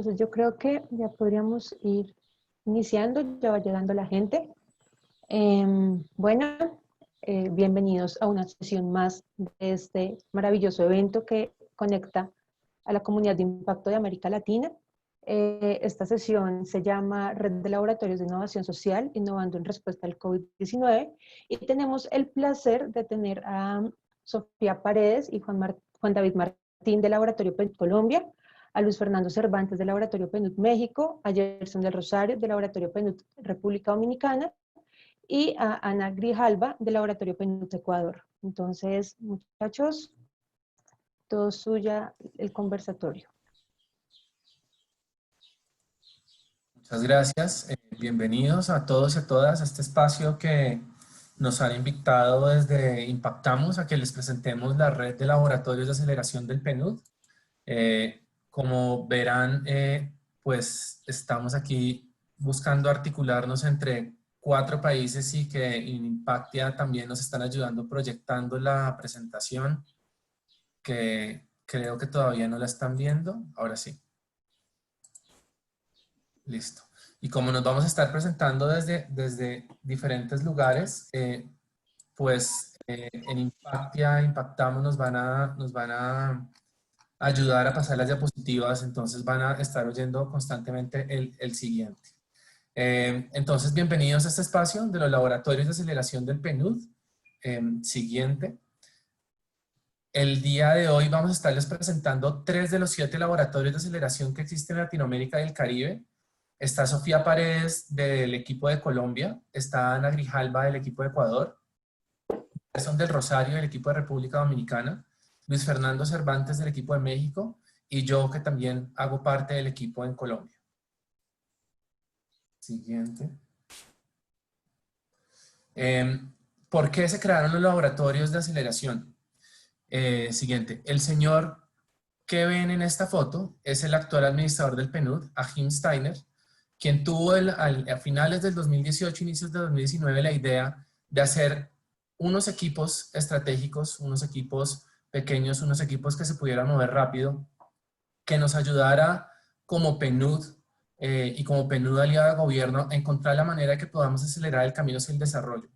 Entonces yo creo que ya podríamos ir iniciando, ya va llegando la gente. Bueno, bienvenidos a una sesión más de este maravilloso evento que conecta a la comunidad de impacto de América Latina. Esta sesión se llama Red de Laboratorios de Innovación Social, innovando en respuesta al COVID-19, y tenemos el placer de tener a Sofía Paredes y Juan David Martín de Laboratorio PNUD Colombia, a Luis Fernando Cervantes de Laboratorio PNUD México, a Gerson del Rosario de Laboratorio PNUD República Dominicana y a Ana Grijalva de Laboratorio PNUD Ecuador. Entonces, muchachos, todo suya el conversatorio. Muchas gracias. Bienvenidos a todos y a todas a este espacio que nos han invitado desde Impactamos a que les presentemos la red de laboratorios de aceleración del PNUD. Como verán, pues estamos aquí buscando articularnos entre 4 países y que en Impactia también nos están ayudando proyectando la presentación, que creo que todavía no la están viendo. Ahora sí. Listo. Y como nos vamos a estar presentando desde diferentes lugares, pues en Impactamos nos van a ayudar a pasar las diapositivas, entonces van a estar oyendo constantemente el siguiente. Entonces, bienvenidos a este espacio de los laboratorios de aceleración del PNUD. Siguiente. El día de hoy vamos a estarles presentando 3 de los 7 laboratorios de aceleración que existen en Latinoamérica y el Caribe. Está Sofía Paredes del equipo de Colombia, está Ana Grijalva del equipo de Ecuador, Gerson del Rosario del equipo de República Dominicana, Luis Fernando Cervantes del equipo de México y yo que también hago parte del equipo en Colombia. Siguiente. ¿Por qué se crearon los laboratorios de aceleración? Siguiente. El señor que ven en esta foto es el actual administrador del PNUD, Achim Steiner, quien tuvo a finales del 2018, inicios de 2019, la idea de hacer unos equipos estratégicos, unos equipos pequeños, unos equipos que se pudieran mover rápido, que nos ayudara como PNUD y como PNUD aliado al gobierno a encontrar la manera de que podamos acelerar el camino hacia el desarrollo.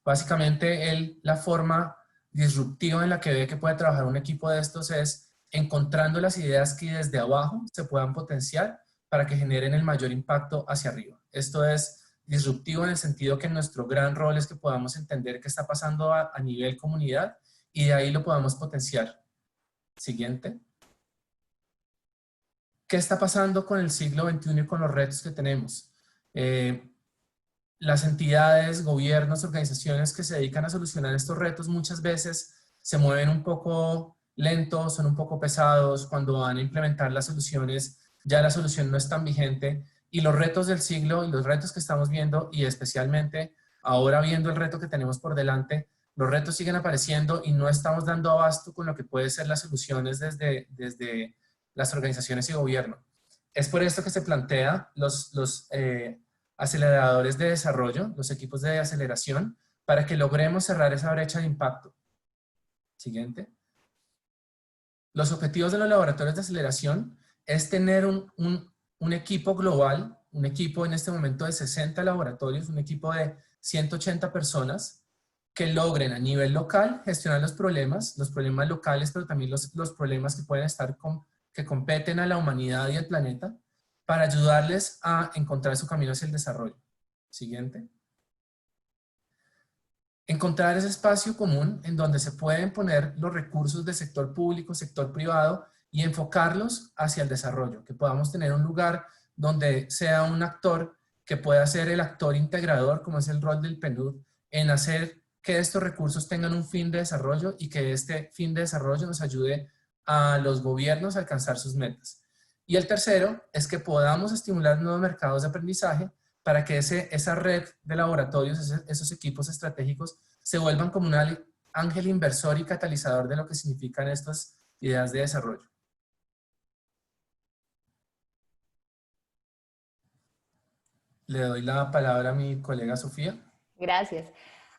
Básicamente, la forma disruptiva en la que ve que puede trabajar un equipo de estos es encontrando las ideas que desde abajo se puedan potenciar para que generen el mayor impacto hacia arriba. Esto es disruptivo en el sentido que nuestro gran rol es que podamos entender qué está pasando a nivel comunidad y de ahí lo podamos potenciar. Siguiente. ¿Qué está pasando con el siglo XXI y con los retos que tenemos? Las entidades, gobiernos, organizaciones que se dedican a solucionar estos retos muchas veces se mueven un poco lentos, son un poco pesados. Cuando van a implementar las soluciones, ya la solución no es tan vigente. Y los retos del siglo y los retos que estamos viendo, y especialmente ahora viendo el reto que tenemos por delante, los retos siguen apareciendo y no estamos dando abasto con lo que pueden ser las soluciones desde las organizaciones y gobierno. Es por esto que se plantea los aceleradores de desarrollo, los equipos de aceleración, para que logremos cerrar esa brecha de impacto. Siguiente. Los objetivos de los laboratorios de aceleración es tener un equipo global, un equipo en este momento de 60 laboratorios, un equipo de 180 personas que logren a nivel local gestionar los problemas locales, pero también los problemas que pueden estar que competen a la humanidad y al planeta, para ayudarles a encontrar su camino hacia el desarrollo. Siguiente. Encontrar ese espacio común en donde se pueden poner los recursos del sector público, sector privado y enfocarlos hacia el desarrollo. Que podamos tener un lugar donde sea un actor que pueda ser el actor integrador, como es el rol del PNUD, en hacer que estos recursos tengan un fin de desarrollo y que este fin de desarrollo nos ayude a los gobiernos a alcanzar sus metas. Y el tercero es que podamos estimular nuevos mercados de aprendizaje para que esa red de laboratorios, esos equipos estratégicos, se vuelvan como un ángel inversor y catalizador de lo que significan estas ideas de desarrollo. Le doy la palabra a mi colega Sofía. Gracias.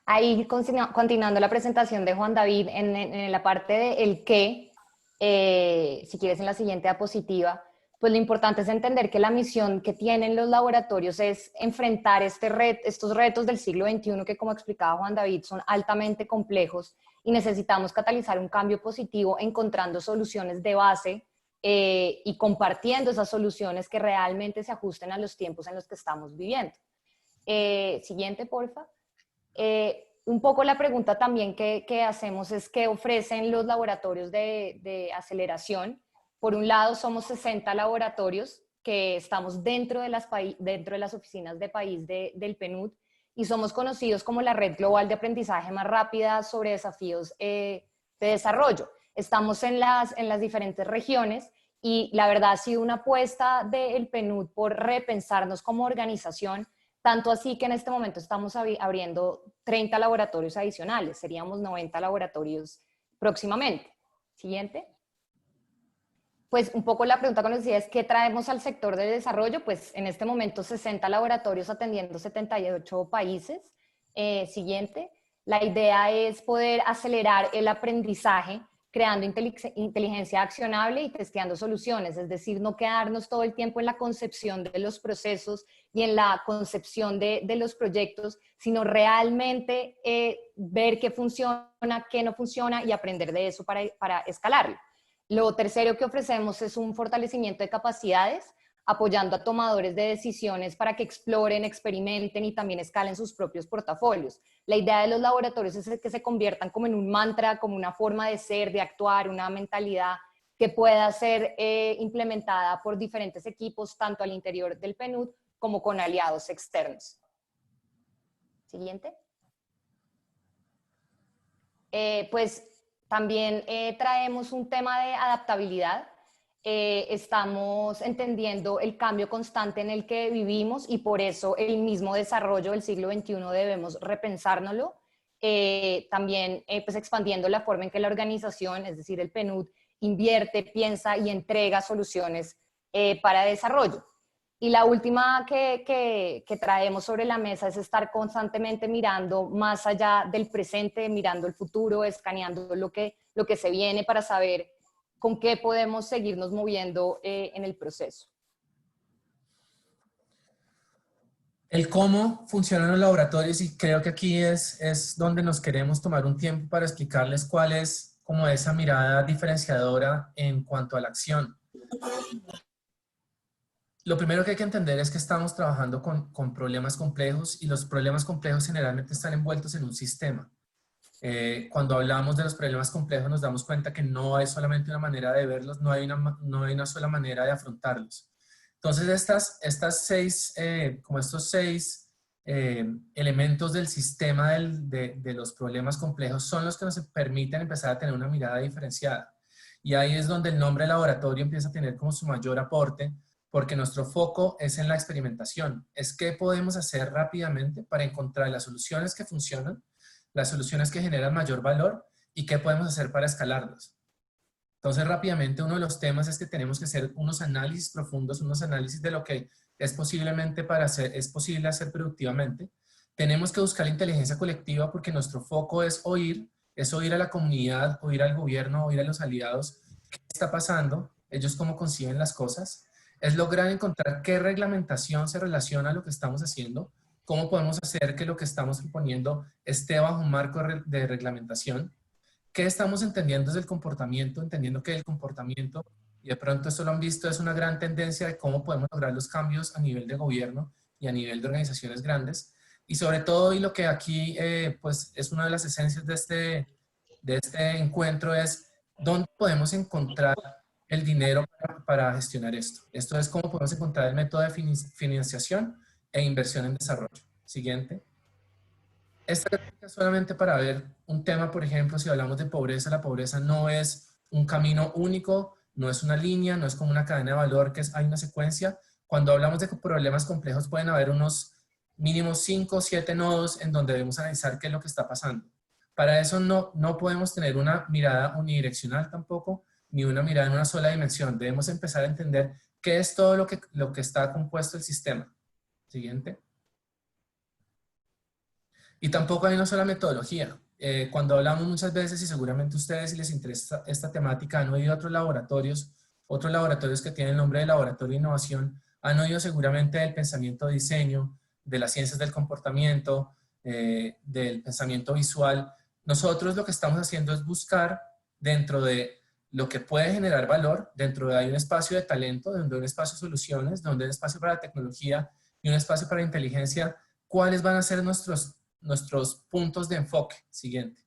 Ahí continuando la presentación de Juan David, en la parte de el qué, si quieres en la siguiente diapositiva, pues lo importante es entender que la misión que tienen los laboratorios es enfrentar estos retos del siglo XXI que, como explicaba Juan David, son altamente complejos y necesitamos catalizar un cambio positivo encontrando soluciones de base y compartiendo esas soluciones que realmente se ajusten a los tiempos en los que estamos viviendo. Siguiente, porfa. Un poco la pregunta también que hacemos es qué ofrecen los laboratorios de aceleración. Por un lado, somos 60 laboratorios que estamos dentro de las oficinas de país del PNUD y somos conocidos como la red global de aprendizaje más rápida sobre desafíos de desarrollo. Estamos en las diferentes regiones y la verdad ha sido una apuesta del PNUD por repensarnos como organización, tanto así que en este momento estamos abriendo 30 laboratorios adicionales, seríamos 90 laboratorios próximamente. Siguiente. Pues un poco la pregunta que nos decía es ¿qué traemos al sector de desarrollo? Pues en este momento 60 laboratorios atendiendo 78 países. Siguiente. La idea es poder acelerar el aprendizaje creando inteligencia accionable y testeando soluciones, es decir, no quedarnos todo el tiempo en la concepción de los procesos y en la concepción de los proyectos, sino realmente ver qué funciona, qué no funciona y aprender de eso para escalarlo. Lo tercero que ofrecemos es un fortalecimiento de capacidades, apoyando a tomadores de decisiones para que exploren, experimenten y también escalen sus propios portafolios. La idea de los laboratorios es que se conviertan como en un mantra, como una forma de ser, de actuar, una mentalidad que pueda ser implementada por diferentes equipos, tanto al interior del PNUD como con aliados externos. Siguiente. Pues también traemos un tema de adaptabilidad. Estamos entendiendo el cambio constante en el que vivimos y por eso el mismo desarrollo del siglo XXI debemos repensárnoslo. También pues expandiendo la forma en que la organización, es decir, el PNUD, invierte, piensa y entrega soluciones para desarrollo. Y la última que traemos sobre la mesa es estar constantemente mirando más allá del presente, mirando el futuro, escaneando lo que se viene para saber con qué podemos seguirnos moviendo en el proceso. El cómo funcionan los laboratorios, y creo que aquí es donde nos queremos tomar un tiempo para explicarles cuál es como esa mirada diferenciadora en cuanto a la acción. Lo primero que hay que entender es que estamos trabajando con problemas complejos y los problemas complejos generalmente están envueltos en un sistema. Cuando hablamos de los problemas complejos nos damos cuenta que no hay solamente una manera de verlos, no hay una sola manera de afrontarlos. Entonces estos seis elementos del sistema de los problemas complejos son los que nos permiten empezar a tener una mirada diferenciada. Y ahí es donde el nombre laboratorio empieza a tener como su mayor aporte, porque nuestro foco es en la experimentación. Es qué podemos hacer rápidamente para encontrar las soluciones que funcionan, las soluciones que generan mayor valor y qué podemos hacer para escalarlas. Entonces, rápidamente, uno de los temas es que tenemos que hacer unos análisis profundos, unos análisis de lo que es posible hacer productivamente. Tenemos que buscar la inteligencia colectiva porque nuestro foco es oír a la comunidad, oír al gobierno, oír a los aliados, qué está pasando, ellos cómo conciben las cosas. Es lograr encontrar qué reglamentación se relaciona a lo que estamos haciendo, cómo podemos hacer que lo que estamos proponiendo esté bajo un marco de reglamentación, qué estamos entendiendo desde el comportamiento, entendiendo que el comportamiento, y de pronto esto lo han visto, es una gran tendencia de cómo podemos lograr los cambios a nivel de gobierno y a nivel de organizaciones grandes, y sobre todo, y lo que aquí pues es una de las esencias de este encuentro es dónde podemos encontrar el dinero para gestionar esto. Esto es cómo podemos encontrar el método de financiación e inversión en desarrollo. Siguiente. Esta gráfica es solamente para ver un tema, por ejemplo, si hablamos de pobreza, la pobreza no es un camino único, no es una línea, no es como una cadena de valor que hay una secuencia. Cuando hablamos de problemas complejos pueden haber unos mínimos 5 o 7 nodos en donde debemos analizar qué es lo que está pasando. Para eso no podemos tener una mirada unidireccional tampoco, ni una mirada en una sola dimensión. Debemos empezar a entender qué es todo lo que está compuesto el sistema. Siguiente. Y tampoco hay una sola metodología. Cuando hablamos muchas veces, y seguramente a ustedes si les interesa esta temática, han oído otros laboratorios otros laboratorios que tienen el nombre de Laboratorio de Innovación, han oído seguramente del pensamiento de diseño, de las ciencias del comportamiento, del pensamiento visual. Nosotros lo que estamos haciendo es buscar dentro de lo que puede generar valor, dentro de ahí un espacio de talento, donde hay un espacio de soluciones, donde hay un espacio para la tecnología y un espacio para la inteligencia, cuáles van a ser nuestros puntos de enfoque. Siguiente.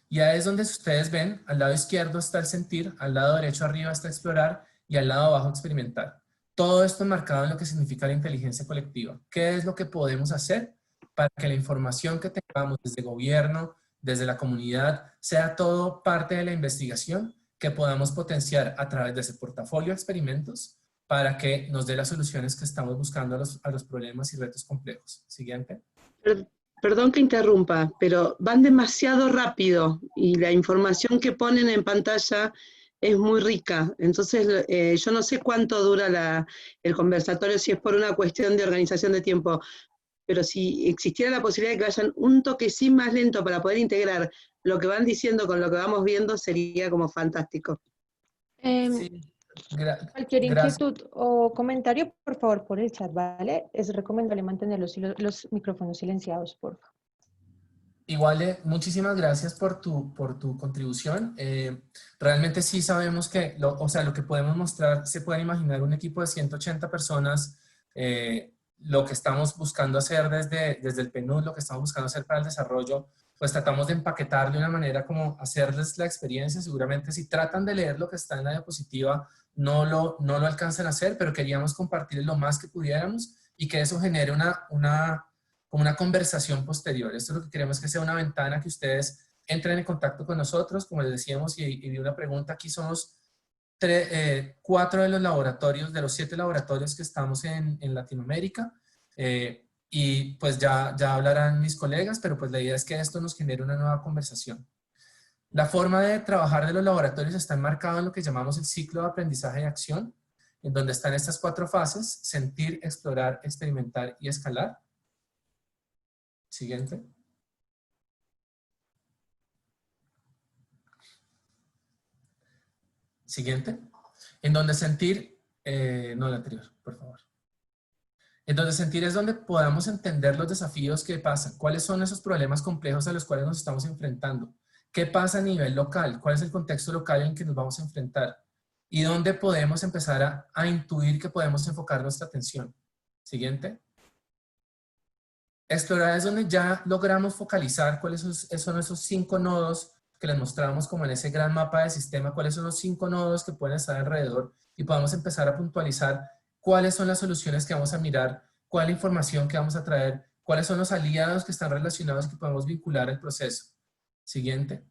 Y ahí es donde ustedes ven, al lado izquierdo está el sentir, al lado derecho arriba está explorar y al lado abajo experimentar. Todo esto enmarcado en lo que significa la inteligencia colectiva. ¿Qué es lo que podemos hacer para que la información que tengamos desde gobierno, desde la comunidad, sea todo parte de la investigación que podamos potenciar a través de ese portafolio de experimentos para que nos dé las soluciones que estamos buscando a los problemas y retos complejos? Siguiente. Perdón que interrumpa, pero van demasiado rápido y la información que ponen en pantalla es muy rica. Entonces, yo no sé cuánto dura el conversatorio, si es por una cuestión de organización de tiempo, pero si existiera la posibilidad de que vayan un toquecín más lento para poder integrar lo que van diciendo con lo que vamos viendo, sería como fantástico. Sí. Cualquier inquietud o comentario, por favor, por el chat, ¿vale? Es recomendable mantener los micrófonos silenciados, por favor. Igual, muchísimas gracias por tu contribución. Realmente sí sabemos que, o sea, lo que podemos mostrar, se pueden imaginar un equipo de 180 personas, lo que estamos buscando hacer desde el PNUD, lo que estamos buscando hacer para el desarrollo, pues tratamos de empaquetar de una manera como hacerles la experiencia. Seguramente si tratan de leer lo que está en la diapositiva, no lo alcanzan a hacer, pero queríamos compartir lo más que pudiéramos y que eso genere como una conversación posterior. Esto es lo que queremos, que sea una ventana que ustedes entren en contacto con nosotros, como les decíamos, y vi una pregunta. Aquí somos 4 de los laboratorios, de los 7 laboratorios que estamos en Latinoamérica, y pues ya hablarán mis colegas, pero pues la idea es que esto nos genere una nueva conversación. La forma de trabajar de los laboratorios está enmarcada en lo que llamamos el ciclo de aprendizaje y acción, en donde están estas 4 fases: sentir, explorar, experimentar y escalar. Siguiente. Siguiente. En donde sentir, no el anterior, por favor. En donde sentir es donde podamos entender los desafíos que pasan, cuáles son esos problemas complejos a los cuales nos estamos enfrentando, qué pasa a nivel local, cuál es el contexto local en el que nos vamos a enfrentar y dónde podemos empezar a intuir que podemos enfocar nuestra atención. Siguiente. Explorar es donde ya logramos focalizar cuáles son esos 5 nodos que les mostramos como en ese gran mapa de sistema, cuáles son los 5 nodos que pueden estar alrededor y podamos empezar a puntualizar cuáles son las soluciones que vamos a mirar, cuál es la información que vamos a traer, cuáles son los aliados que están relacionados que podemos vincular al proceso. Siguiente.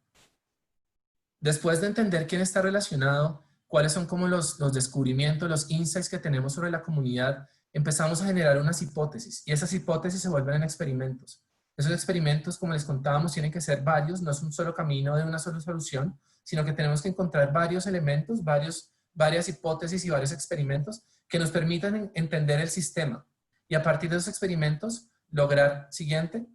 Después de entender quién está relacionado, cuáles son como los descubrimientos, los insights que tenemos sobre la comunidad, empezamos a generar unas hipótesis y esas hipótesis se vuelven en experimentos. Esos experimentos, como les contábamos, tienen que ser varios, no es un solo camino de una sola solución, sino que tenemos que encontrar varios elementos, varias hipótesis y varios experimentos que nos permitan entender el sistema y a partir de esos experimentos lograr, siguiente,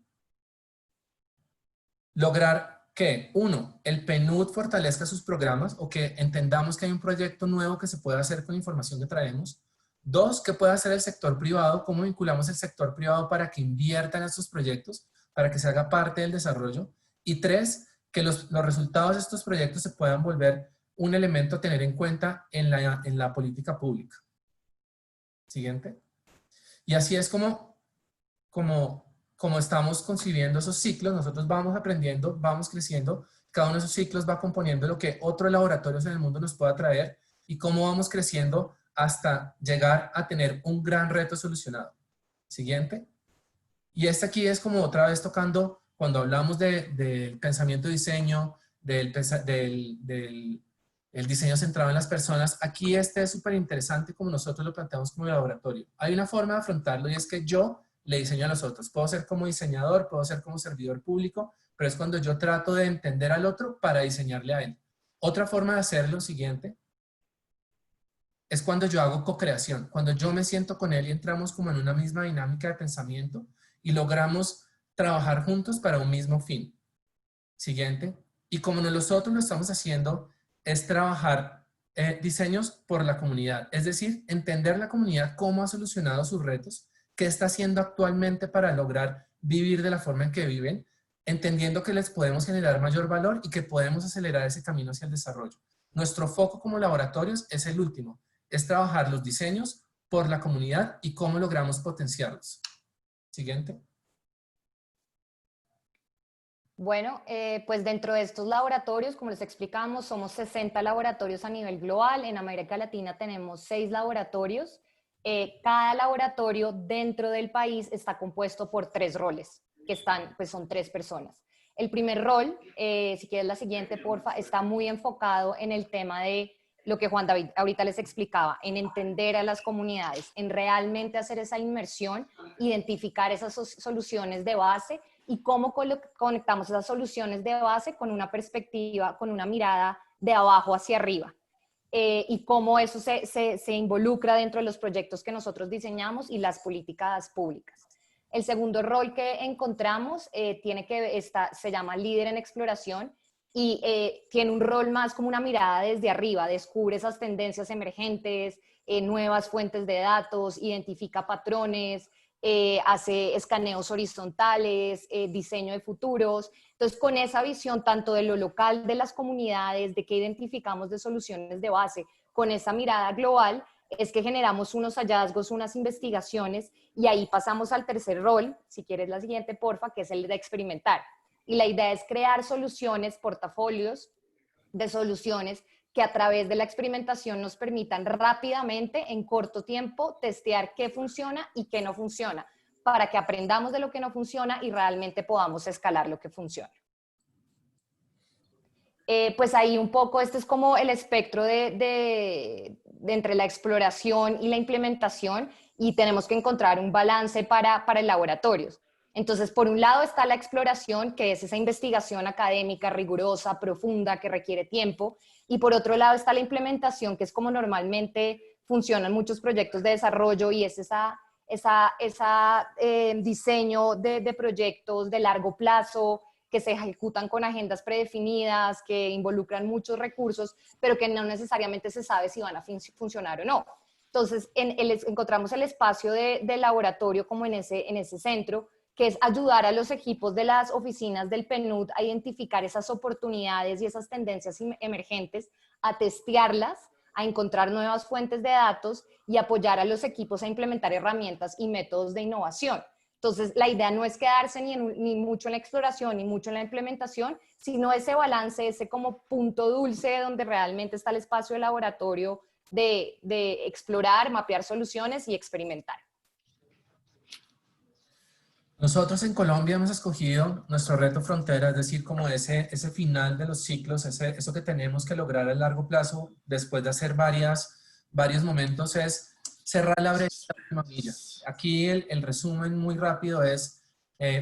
lograr que, 1, el PNUD fortalezca sus programas o que entendamos que hay un proyecto nuevo que se puede hacer con la información que traemos. 2, ¿qué puede hacer el sector privado? ¿Cómo vinculamos el sector privado para que invierta en estos proyectos, para que se haga parte del desarrollo? Y 3, que los resultados de estos proyectos se puedan volver un elemento a tener en cuenta en la política pública. Siguiente. Y así es como estamos concibiendo esos ciclos. Nosotros vamos aprendiendo, vamos creciendo. Cada uno de esos ciclos va componiendo lo que otros laboratorios en el mundo nos pueda traer y cómo vamos creciendo hasta llegar a tener un gran reto solucionado. Siguiente. Y este aquí es como otra vez tocando, cuando hablamos del pensamiento de diseño, del diseño centrado en las personas, aquí este es súper interesante como nosotros lo planteamos como laboratorio. Hay una forma de afrontarlo y es que yo le diseño a los otros. Puedo ser como diseñador, puedo ser como servidor público, pero es cuando yo trato de entender al otro para diseñarle a él. Otra forma de hacerlo, siguiente, es cuando yo hago co-creación, cuando yo me siento con él y entramos como en una misma dinámica de pensamiento y logramos trabajar juntos para un mismo fin. Siguiente. Y como nosotros lo estamos haciendo, es trabajar diseños por la comunidad, es decir, entender la comunidad cómo ha solucionado sus retos, qué está haciendo actualmente para lograr vivir de la forma en que viven, entendiendo que les podemos generar mayor valor y que podemos acelerar ese camino hacia el desarrollo. Nuestro foco como laboratorios es el último, es trabajar los diseños por la comunidad y cómo logramos potenciarlos. Siguiente. Bueno, pues dentro de estos laboratorios, como les explicamos, somos 60 laboratorios a nivel global. En América Latina tenemos 6 laboratorios. Cada laboratorio dentro del país está compuesto por 3 roles, que están, pues son 3 personas. El primer rol, si quieres la siguiente, porfa, está muy enfocado en el tema de lo que Juan David ahorita les explicaba, en entender a las comunidades, en realmente hacer esa inmersión, identificar esas soluciones de base y cómo conectamos esas soluciones de base con una perspectiva, con una mirada de abajo hacia arriba. Y cómo eso se involucra dentro de los proyectos que nosotros diseñamos y las políticas públicas. El segundo rol que encontramos se llama líder en exploración y tiene un rol más como una mirada desde arriba, descubre esas tendencias emergentes, nuevas fuentes de datos, identifica patrones, hace escaneos horizontales, diseño de futuros. Entonces, con esa visión tanto de lo local, de las comunidades, de qué identificamos de soluciones de base, con esa mirada global, es que generamos unos hallazgos, unas investigaciones, y ahí pasamos al tercer rol, si quieres la siguiente, porfa, que es el de experimentar. Y la idea es crear soluciones, portafolios de soluciones que a través de la experimentación nos permitan rápidamente, en corto tiempo, testear qué funciona y qué no funciona, para que aprendamos de lo que no funciona y realmente podamos escalar lo que funciona. Pues ahí un poco, este es como el espectro de entre la exploración y la implementación, y tenemos que encontrar un balance para el laboratorio. Entonces, por un lado está la exploración, que es esa investigación académica, rigurosa, profunda, que requiere tiempo, y por otro lado está la implementación, que es como normalmente funcionan muchos proyectos de desarrollo, y es diseño de proyectos de largo plazo, que se ejecutan con agendas predefinidas, que involucran muchos recursos, pero que no necesariamente se sabe si van a funcionar o no. Entonces, encontramos el espacio de laboratorio como en ese centro, que es ayudar a los equipos de las oficinas del PNUD a identificar esas oportunidades y esas tendencias emergentes, a testearlas, a encontrar nuevas fuentes de datos y apoyar a los equipos a implementar herramientas y métodos de innovación. Entonces, la idea no es quedarse ni mucho en la exploración ni mucho en la implementación, sino ese balance, ese como punto dulce donde realmente está el espacio de laboratorio de explorar, mapear soluciones y experimentar. Nosotros en Colombia hemos escogido nuestro reto frontera, es decir, como ese final de los ciclos, eso que tenemos que lograr a largo plazo después de hacer varios momentos, es cerrar la brecha de la última milla. Aquí el resumen muy rápido es,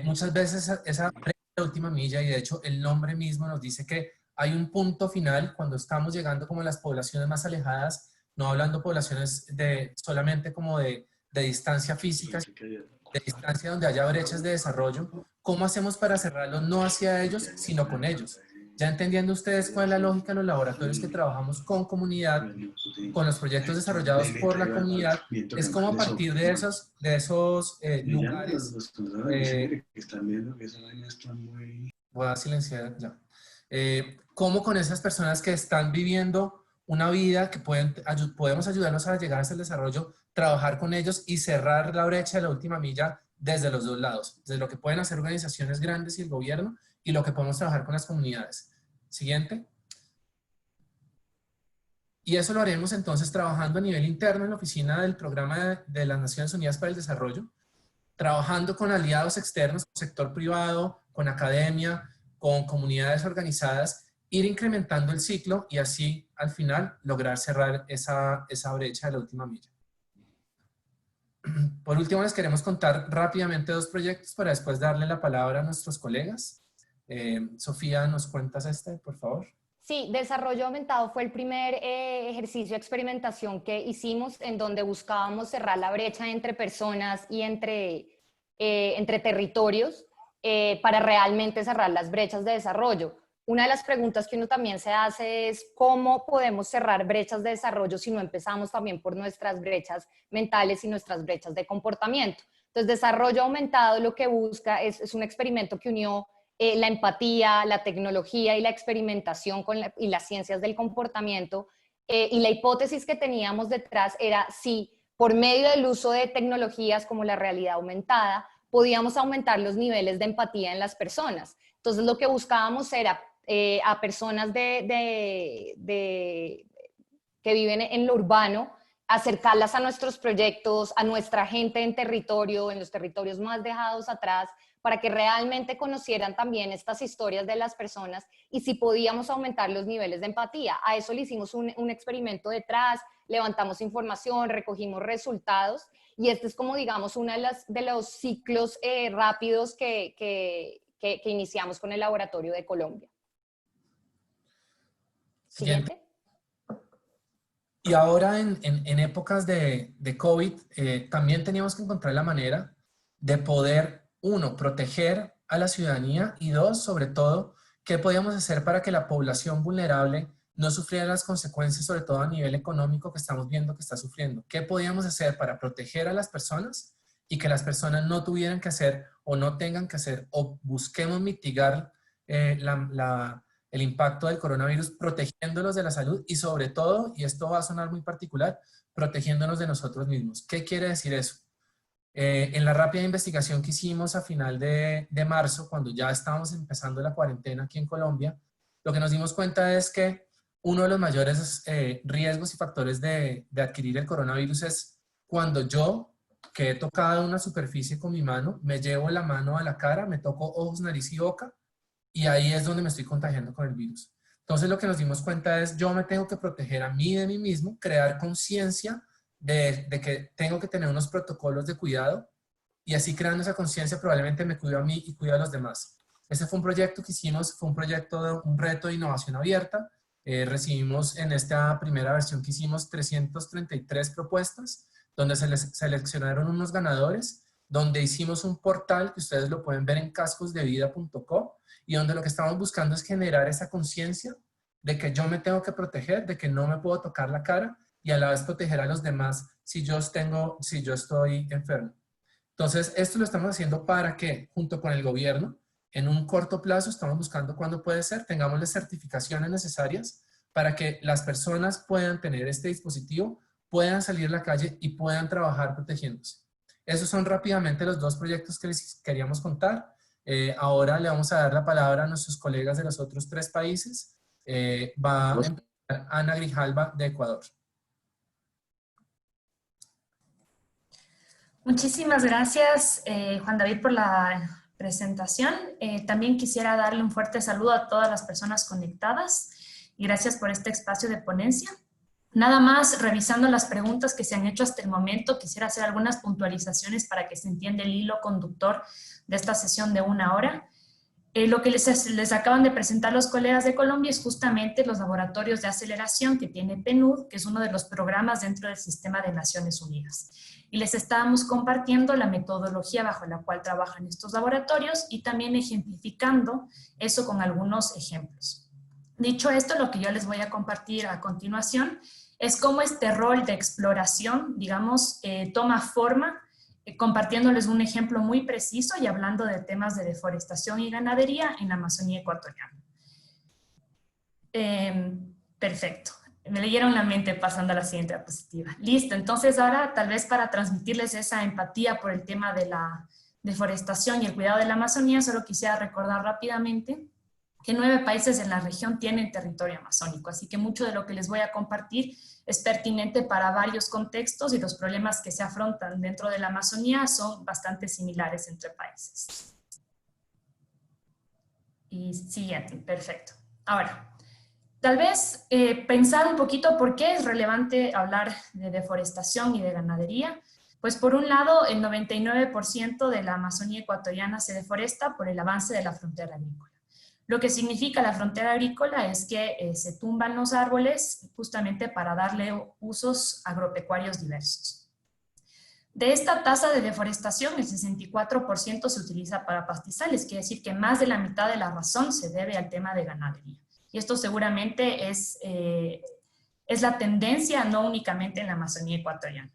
muchas veces esa brecha de la última milla, y de hecho el nombre mismo nos dice que hay un punto final cuando estamos llegando como a las poblaciones más alejadas, no hablando poblaciones solamente como de distancia física, de distancia donde haya brechas de desarrollo. ¿Cómo hacemos para cerrarlo no hacia ellos, sino con ellos? Ya entendiendo ustedes cuál es la lógica de los laboratorios que trabajamos con comunidad, con los proyectos desarrollados por la comunidad, es como a partir de esos lugares... voy a silenciar ya. Cómo con esas personas que están viviendo una vida que podemos ayudarlos a llegar hasta el desarrollo, trabajar con ellos y cerrar la brecha de la última milla desde los dos lados, desde lo que pueden hacer organizaciones grandes y el gobierno y lo que podemos trabajar con las comunidades. Siguiente. Y eso lo haremos entonces trabajando a nivel interno en la oficina del Programa de las Naciones Unidas para el Desarrollo, trabajando con aliados externos, con sector privado, con academia, con comunidades organizadas, ir incrementando el ciclo y así al final lograr cerrar esa brecha de la última milla. Por último, les queremos contar rápidamente 2 proyectos para después darle la palabra a nuestros colegas. Sofía, ¿nos cuentas por favor? Sí, desarrollo aumentado fue el primer ejercicio de experimentación que hicimos, en donde buscábamos cerrar la brecha entre personas y entre territorios para realmente cerrar las brechas de desarrollo. una de las preguntas que uno también se hace es cómo podemos cerrar brechas de desarrollo si no empezamos también por nuestras brechas mentales y nuestras brechas de comportamiento. Entonces, desarrollo aumentado lo que busca es un experimento que unió la empatía, la tecnología y la experimentación y las ciencias del comportamiento. Y la hipótesis que teníamos detrás era si por medio del uso de tecnologías como la realidad aumentada podíamos aumentar los niveles de empatía en las personas. Entonces, lo que buscábamos era a personas que viven en lo urbano, acercarlas a nuestros proyectos, a nuestra gente en territorio, en los territorios más dejados atrás, para que realmente conocieran también estas historias de las personas y si podíamos aumentar los niveles de empatía. A eso le hicimos un experimento detrás, levantamos información, recogimos resultados y este es como, digamos, uno de los ciclos rápidos que iniciamos con el Laboratorio de Colombia. Siguiente. Y ahora en épocas de COVID, también teníamos que encontrar la manera de poder, uno, proteger a la ciudadanía y dos, sobre todo, qué podíamos hacer para que la población vulnerable no sufriera las consecuencias, sobre todo a nivel económico que estamos viendo que está sufriendo. ¿Qué podíamos hacer para proteger a las personas y que las personas no tuvieran que hacer o no tengan que hacer o busquemos mitigar el impacto del coronavirus protegiéndolos de la salud y sobre todo, y esto va a sonar muy particular, protegiéndonos de nosotros mismos? ¿Qué quiere decir eso? En la rápida investigación que hicimos a final de marzo, cuando ya estábamos empezando la cuarentena aquí en Colombia, lo que nos dimos cuenta es que uno de los mayores riesgos y factores de adquirir el coronavirus es cuando yo, que he tocado una superficie con mi mano, me llevo la mano a la cara, me toco ojos, nariz y boca, y ahí es donde me estoy contagiando con el virus. Entonces lo que nos dimos cuenta es, yo me tengo que proteger a mí de mí mismo, crear conciencia de que tengo que tener unos protocolos de cuidado y así creando esa conciencia probablemente me cuido a mí y cuido a los demás. Ese fue un proyecto que hicimos, fue un reto de innovación abierta. Recibimos en esta primera versión que hicimos 333 propuestas, donde se les seleccionaron unos ganadores, donde hicimos un portal que ustedes lo pueden ver en cascosdevida.co y donde lo que estamos buscando es generar esa conciencia de que yo me tengo que proteger, de que no me puedo tocar la cara y a la vez proteger a los demás si yo estoy enfermo. Entonces, esto lo estamos haciendo para que, junto con el gobierno, en un corto plazo, estamos buscando cuándo puede ser, tengamos las certificaciones necesarias para que las personas puedan tener este dispositivo, puedan salir a la calle y puedan trabajar protegiéndose. Esos son rápidamente los dos proyectos que les queríamos contar. Ahora le vamos a dar la palabra a nuestros colegas de los otros 3 países. Va a empezar Ana Grijalva de Ecuador. Muchísimas gracias, Juan David, por la presentación. También quisiera darle un fuerte saludo a todas las personas conectadas y gracias por este espacio de ponencia. Nada más, revisando las preguntas que se han hecho hasta el momento, quisiera hacer algunas puntualizaciones para que se entienda el hilo conductor de esta sesión de 1 hora. Lo que les acaban de presentar los colegas de Colombia es justamente los laboratorios de aceleración que tiene PNUD, que es uno de los programas dentro del sistema de Naciones Unidas. Y les estábamos compartiendo la metodología bajo la cual trabajan estos laboratorios y también ejemplificando eso con algunos ejemplos. Dicho esto, lo que yo les voy a compartir a continuación es cómo este rol de exploración, digamos, toma forma, compartiéndoles un ejemplo muy preciso y hablando de temas de deforestación y ganadería en la Amazonía ecuatoriana. Perfecto. Me leyeron la mente pasando a la siguiente diapositiva. Listo, entonces ahora tal vez para transmitirles esa empatía por el tema de la deforestación y el cuidado de la Amazonía, solo quisiera recordar rápidamente que 9 países en la región tienen territorio amazónico, así que mucho de lo que les voy a compartir es pertinente para varios contextos y los problemas que se afrontan dentro de la Amazonía son bastante similares entre países. Y siguiente, perfecto. Ahora, tal vez pensar un poquito por qué es relevante hablar de deforestación y de ganadería. Pues por un lado, el 99% de la Amazonía ecuatoriana se deforesta por el avance de la frontera agrícola. Lo que significa la frontera agrícola es que se tumban los árboles justamente para darle usos agropecuarios diversos. De esta tasa de deforestación, el 64% se utiliza para pastizales, quiere decir que más de la mitad de la razón se debe al tema de ganadería. Y esto seguramente es la tendencia, no únicamente en la Amazonía ecuatoriana.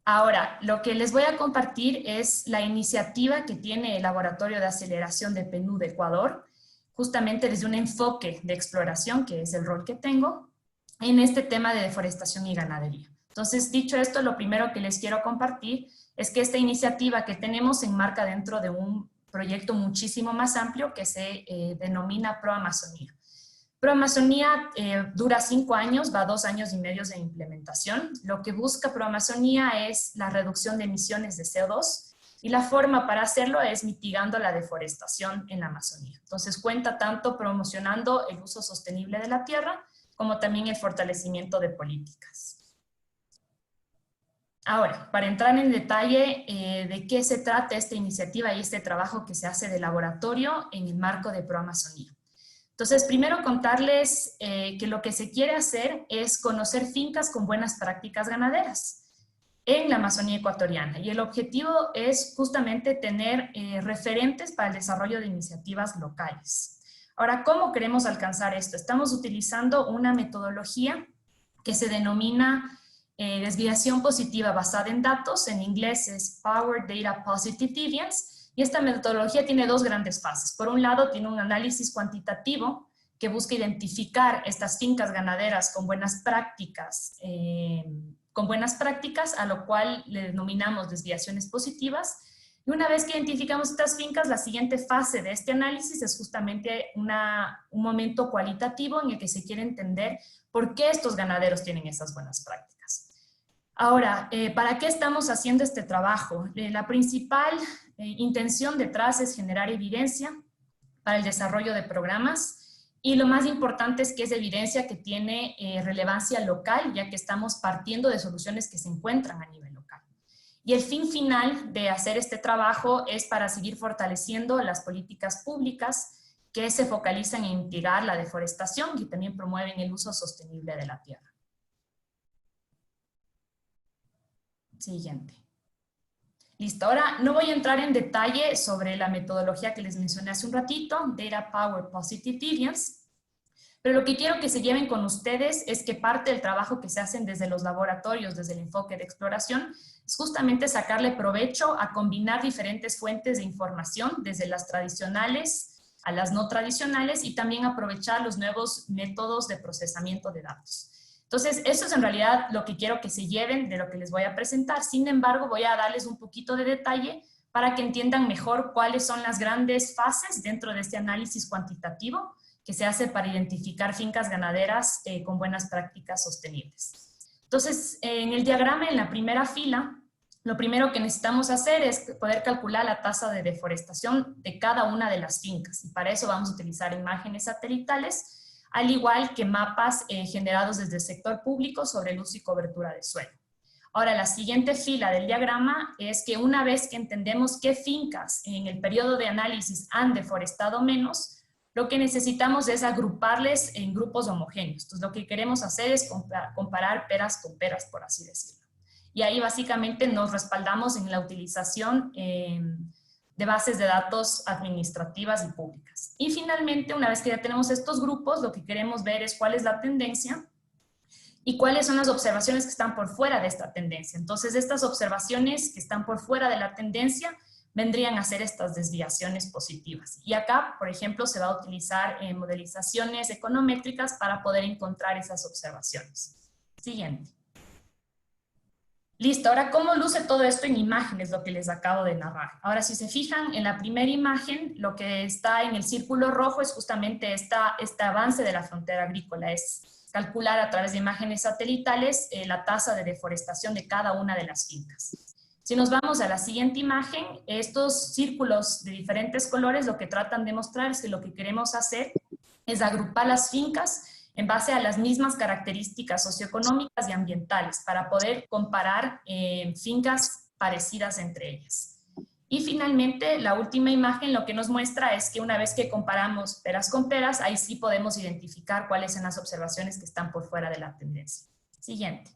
Ahora, lo que les voy a compartir es la iniciativa que tiene el Laboratorio de Aceleración de PNUD de Ecuador, justamente desde un enfoque de exploración, que es el rol que tengo, en este tema de deforestación y ganadería. Entonces, dicho esto, lo primero que les quiero compartir es que esta iniciativa que tenemos se enmarca dentro de un proyecto muchísimo más amplio que se denomina ProAmazonía. ProAmazonía dura 5 años, va 2 años y medio de implementación. Lo que busca ProAmazonía es la reducción de emisiones de CO2 y la forma para hacerlo es mitigando la deforestación en la Amazonía. Entonces cuenta tanto promocionando el uso sostenible de la tierra como también el fortalecimiento de políticas. Ahora, para entrar en detalle de qué se trata esta iniciativa y este trabajo que se hace de laboratorio en el marco de ProAmazonía. Entonces, primero contarles que lo que se quiere hacer es conocer fincas con buenas prácticas ganaderas en la Amazonía ecuatoriana. Y el objetivo es justamente tener referentes para el desarrollo de iniciativas locales. Ahora, ¿cómo queremos alcanzar esto? Estamos utilizando una metodología que se denomina desviación positiva basada en datos. En inglés es Power Data Positive Deviance. Y esta metodología tiene 2 grandes fases. Por un lado, tiene un análisis cuantitativo que busca identificar estas fincas ganaderas con buenas prácticas, a lo cual le denominamos desviaciones positivas. Y una vez que identificamos estas fincas, la siguiente fase de este análisis es justamente un momento cualitativo en el que se quiere entender por qué estos ganaderos tienen esas buenas prácticas. Ahora, ¿para qué estamos haciendo este trabajo? La principal intención detrás es generar evidencia para el desarrollo de programas y lo más importante es que es evidencia que tiene relevancia local, ya que estamos partiendo de soluciones que se encuentran a nivel local. Y el fin final de hacer este trabajo es para seguir fortaleciendo las políticas públicas que se focalizan en mitigar la deforestación y también promueven el uso sostenible de la tierra. Siguiente. Listo, ahora no voy a entrar en detalle sobre la metodología que les mencioné hace un ratito, Data Power Positive Deviance, pero lo que quiero que se lleven con ustedes es que parte del trabajo que se hacen desde los laboratorios, desde el enfoque de exploración, es justamente sacarle provecho a combinar diferentes fuentes de información, desde las tradicionales a las no tradicionales, y también aprovechar los nuevos métodos de procesamiento de datos. Entonces, eso es en realidad lo que quiero que se lleven de lo que les voy a presentar. Sin embargo, voy a darles un poquito de detalle para que entiendan mejor cuáles son las grandes fases dentro de este análisis cuantitativo que se hace para identificar fincas ganaderas con buenas prácticas sostenibles. Entonces, en el diagrama, en la primera fila, lo primero que necesitamos hacer es poder calcular la tasa de deforestación de cada una de las fincas. Y para eso vamos a utilizar imágenes satelitales, al igual que mapas generados desde el sector público sobre el uso y cobertura de suelo. Ahora, la siguiente fila del diagrama es que una vez que entendemos qué fincas en el periodo de análisis han deforestado menos, lo que necesitamos es agruparles en grupos homogéneos. Entonces, lo que queremos hacer es comparar peras con peras, por así decirlo. Y ahí básicamente nos respaldamos en la utilización de bases de datos administrativas y públicas. Y finalmente, una vez que ya tenemos estos grupos, lo que queremos ver es cuál es la tendencia y cuáles son las observaciones que están por fuera de esta tendencia. Entonces, estas observaciones que están por fuera de la tendencia vendrían a ser estas desviaciones positivas. Y acá, por ejemplo, se va a utilizar modelizaciones econométricas para poder encontrar esas observaciones. Siguiente. Listo, ahora, ¿cómo luce todo esto en imágenes, lo que les acabo de narrar? Ahora, si se fijan en la primera imagen, lo que está en el círculo rojo es justamente este avance de la frontera agrícola, es calcular a través de imágenes satelitales la tasa de deforestación de cada una de las fincas. Si nos vamos a la siguiente imagen, estos círculos de diferentes colores lo que tratan de mostrar es que lo que queremos hacer es agrupar las fincas en base a las mismas características socioeconómicas y ambientales para poder comparar fincas parecidas entre ellas. Y finalmente, la última imagen lo que nos muestra es que una vez que comparamos peras con peras, ahí sí podemos identificar cuáles son las observaciones que están por fuera de la tendencia. Siguiente.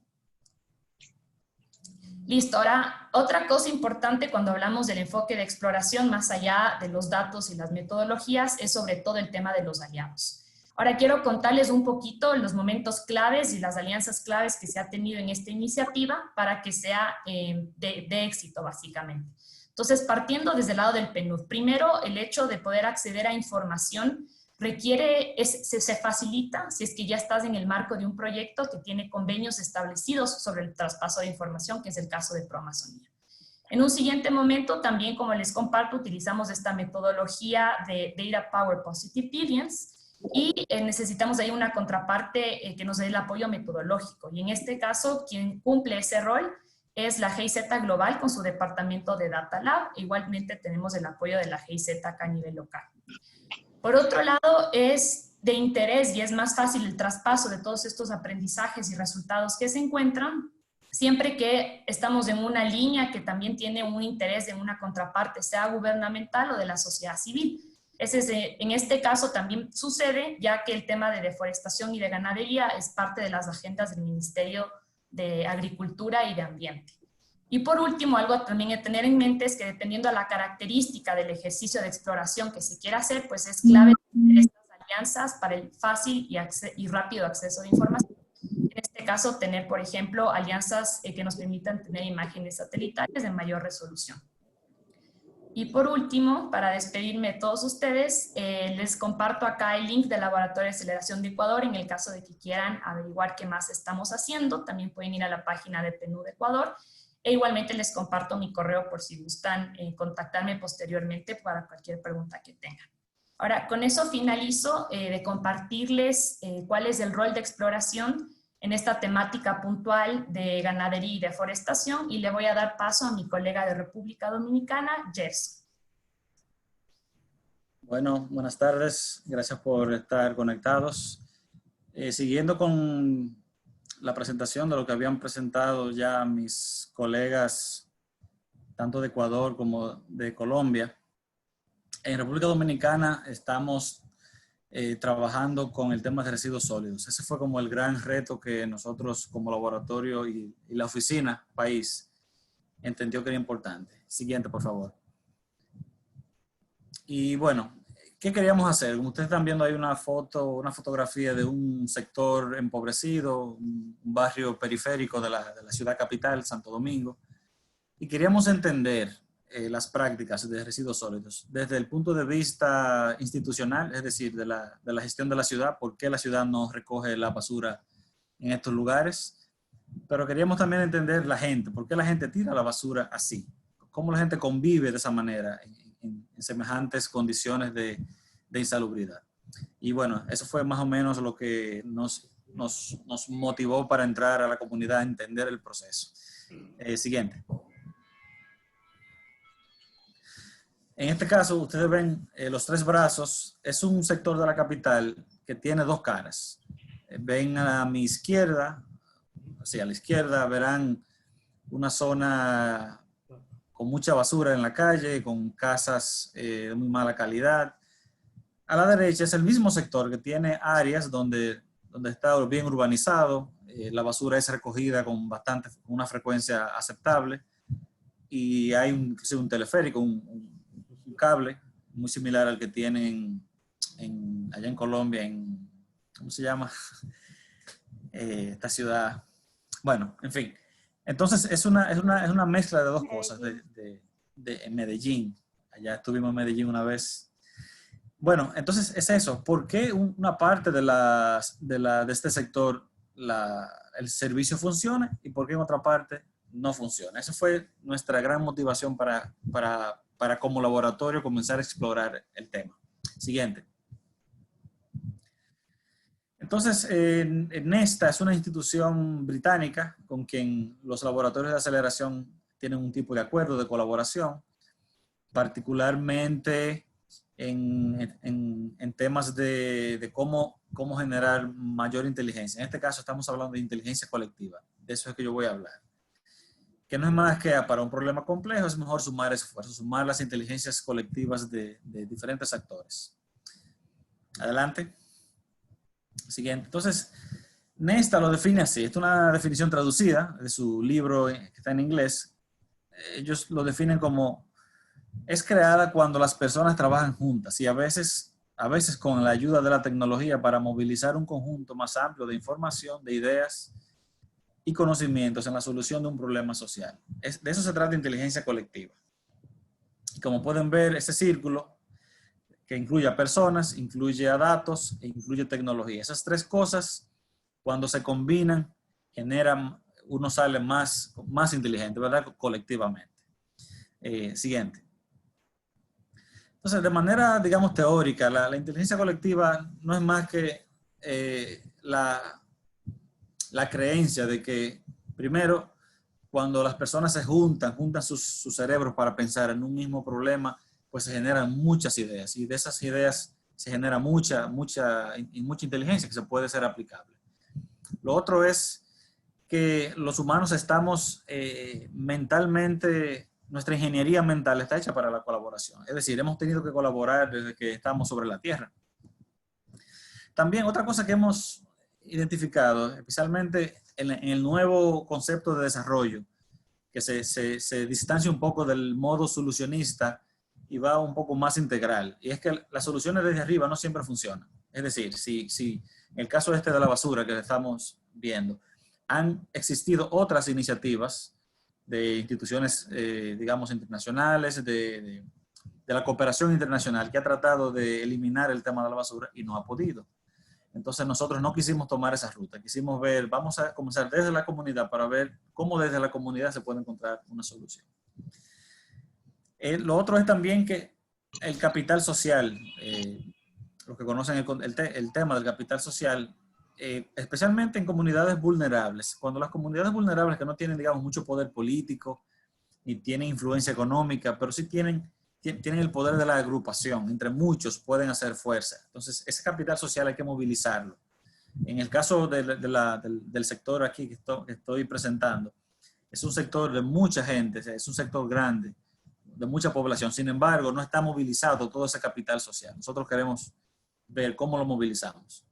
Listo, ahora otra cosa importante cuando hablamos del enfoque de exploración, más allá de los datos y las metodologías, es sobre todo el tema de los aliados. Ahora quiero contarles un poquito los momentos claves y las alianzas claves que se ha tenido en esta iniciativa para que sea de éxito, básicamente. Entonces, partiendo desde el lado del PNUD, primero el hecho de poder acceder a información se facilita si es que ya estás en el marco de un proyecto que tiene convenios establecidos sobre el traspaso de información, que es el caso de ProAmazonía. En un siguiente momento, también como les comparto, utilizamos esta metodología de Data Power Positive Deviance y necesitamos ahí una contraparte que nos dé el apoyo metodológico. Y en este caso, quien cumple ese rol es la GIZ Global con su departamento de Data Lab. Igualmente tenemos el apoyo de la GIZ acá a nivel local. Por otro lado, es de interés y es más fácil el traspaso de todos estos aprendizajes y resultados que se encuentran siempre que estamos en una línea que también tiene un interés en una contraparte, sea gubernamental o de la sociedad civil. En este caso también sucede, ya que el tema de deforestación y de ganadería es parte de las agendas del Ministerio de Agricultura y de Ambiente. Y por último, algo también a tener en mente es que dependiendo de la característica del ejercicio de exploración que se quiera hacer, pues es clave tener estas alianzas para el fácil y rápido acceso de información. En este caso, tener, por ejemplo, alianzas que nos permitan tener imágenes satelitales de mayor resolución. Y por último, para despedirme de todos ustedes, les comparto acá el link del Laboratorio de Aceleración de Ecuador en el caso de que quieran averiguar qué más estamos haciendo. También pueden ir a la página de PNUD Ecuador. E igualmente les comparto mi correo por si gustan contactarme posteriormente para cualquier pregunta que tengan. Ahora, con eso finalizo de compartirles cuál es el rol de exploración en esta temática puntual de ganadería y deforestación y le voy a dar paso a mi colega de República Dominicana, Gerson. Bueno, buenas tardes. Gracias por estar conectados. Siguiendo con la presentación de lo que habían presentado ya mis colegas, tanto de Ecuador como de Colombia. En República Dominicana estamos trabajando con el tema de residuos sólidos. Ese fue como el gran reto que nosotros como laboratorio y la oficina país entendió que era importante. Siguiente, por favor. Y bueno, ¿qué queríamos hacer? Como ustedes están viendo, hay una fotografía de un sector empobrecido, un barrio periférico de la ciudad capital, Santo Domingo. Y queríamos entender las prácticas de residuos sólidos desde el punto de vista institucional, es decir, de la gestión de la ciudad, por qué la ciudad no recoge la basura en estos lugares. Pero queríamos también entender la gente, por qué la gente tira la basura así, cómo la gente convive de esa manera en semejantes condiciones de insalubridad. Y bueno, eso fue más o menos lo que nos motivó para entrar a la comunidad a entender el proceso. Siguiente. En este caso, ustedes ven los tres brazos. Es un sector de la capital que tiene dos caras. Ven a mi izquierda, hacia la izquierda verán una zona con mucha basura en la calle, con casas de muy mala calidad. A la derecha es el mismo sector que tiene áreas donde está bien urbanizado, la basura es recogida con una frecuencia aceptable y hay inclusive un teleférico, un cable muy similar al que tienen allá en Colombia, ¿cómo se llama? Esta ciudad. Bueno, en fin. Entonces es una mezcla de dos cosas en Medellín. Allá estuvimos en Medellín una vez. Bueno, entonces es eso. ¿Por qué una parte de este sector el servicio funciona y por qué en otra parte no funciona? Esa fue nuestra gran motivación para como laboratorio comenzar a explorar el tema. Siguiente. Entonces, Nesta es una institución británica con quien los laboratorios de aceleración tienen un tipo de acuerdo de colaboración, particularmente en temas de cómo generar mayor inteligencia. En este caso estamos hablando de inteligencia colectiva. De eso es que yo voy a hablar. Que no es más que para un problema complejo, es mejor sumar esfuerzos, sumar las inteligencias colectivas de diferentes actores. Adelante. Siguiente. Entonces, Nesta lo define así, esta es una definición traducida de su libro que está en inglés. Ellos lo definen como, es creada cuando las personas trabajan juntas y a veces con la ayuda de la tecnología para movilizar un conjunto más amplio de información, de ideas y conocimientos en la solución de un problema social. De eso se trata inteligencia colectiva. Y como pueden ver, ese círculo que incluye a personas, incluye a datos e incluye tecnología. Esas tres cosas, cuando se combinan, generan, uno sale más inteligente, ¿verdad? Colectivamente. Siguiente. Entonces, de manera, digamos, teórica, la inteligencia colectiva no es más que la creencia de que, primero, cuando las personas se juntan sus cerebros para pensar en un mismo problema, pues se generan muchas ideas y de esas ideas se genera mucha inteligencia que se puede ser aplicable. Lo otro es que los humanos estamos mentalmente, nuestra ingeniería mental está hecha para la colaboración. Es decir, hemos tenido que colaborar desde que estamos sobre la Tierra. También otra cosa que hemos identificado, especialmente en el nuevo concepto de desarrollo, que se distancia un poco del modo solucionista y va un poco más integral. Y es que las soluciones desde arriba no siempre funcionan. Es decir, si en el caso de la basura que estamos viendo, han existido otras iniciativas de instituciones, digamos, internacionales, de la cooperación internacional que ha tratado de eliminar el tema de la basura y no ha podido. Entonces nosotros no quisimos tomar esa ruta, quisimos ver, vamos a comenzar desde la comunidad para ver cómo desde la comunidad se puede encontrar una solución. Lo otro es también que el capital social, los que conocen el tema del capital social, especialmente en comunidades vulnerables, cuando las comunidades vulnerables que no tienen, digamos, mucho poder político, ni tienen influencia económica, pero sí tienen el poder de la agrupación, entre muchos pueden hacer fuerza. Entonces, ese capital social hay que movilizarlo. En el caso del sector aquí que estoy presentando, es un sector de mucha gente, es un sector grande, de mucha población. Sin embargo, no está movilizado todo ese capital social. Nosotros queremos ver cómo lo movilizamos.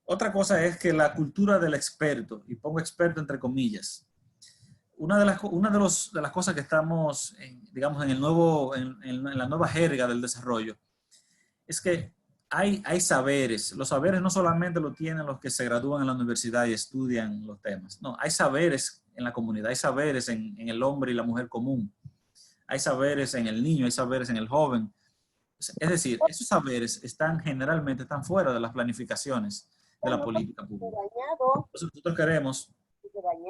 Otra cosa es que la cultura del experto, y pongo experto entre comillas, una de las cosas que estamos, digamos, en la nueva jerga del desarrollo, es que hay saberes. Los saberes no solamente lo tienen los que se gradúan en la universidad y estudian los temas. No, hay saberes en la comunidad, hay saberes en el hombre y la mujer común. Hay saberes en el niño, hay saberes en el joven. Es decir, esos saberes generalmente están fuera de las planificaciones de la política pública. Entonces nosotros queremos,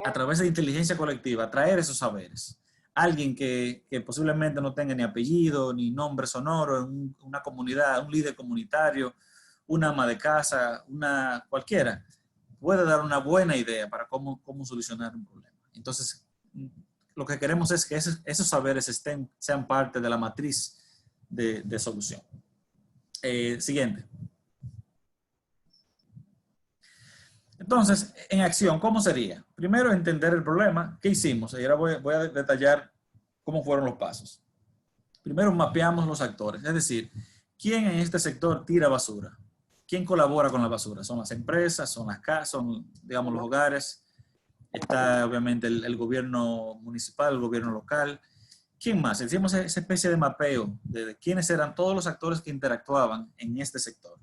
a través de inteligencia colectiva, traer esos saberes. Alguien que posiblemente no tenga ni apellido, ni nombre sonoro en una comunidad, un líder comunitario, una ama de casa, cualquiera, puede dar una buena idea para cómo solucionar un problema. Entonces, lo que queremos es que esos saberes sean parte de la matriz de solución. Siguiente. Entonces, en acción, ¿cómo sería? Primero, entender el problema. ¿Qué hicimos? Y ahora voy a detallar cómo fueron los pasos. Primero, mapeamos los actores. Es decir, ¿quién en este sector tira basura? ¿Quién colabora con la basura? ¿Son las empresas? ¿Son las casas? ¿Son, digamos, los hogares? Está, obviamente, el gobierno municipal, el gobierno local. ¿Quién más? Hicimos esa especie de mapeo de quiénes eran todos los actores que interactuaban en este sector.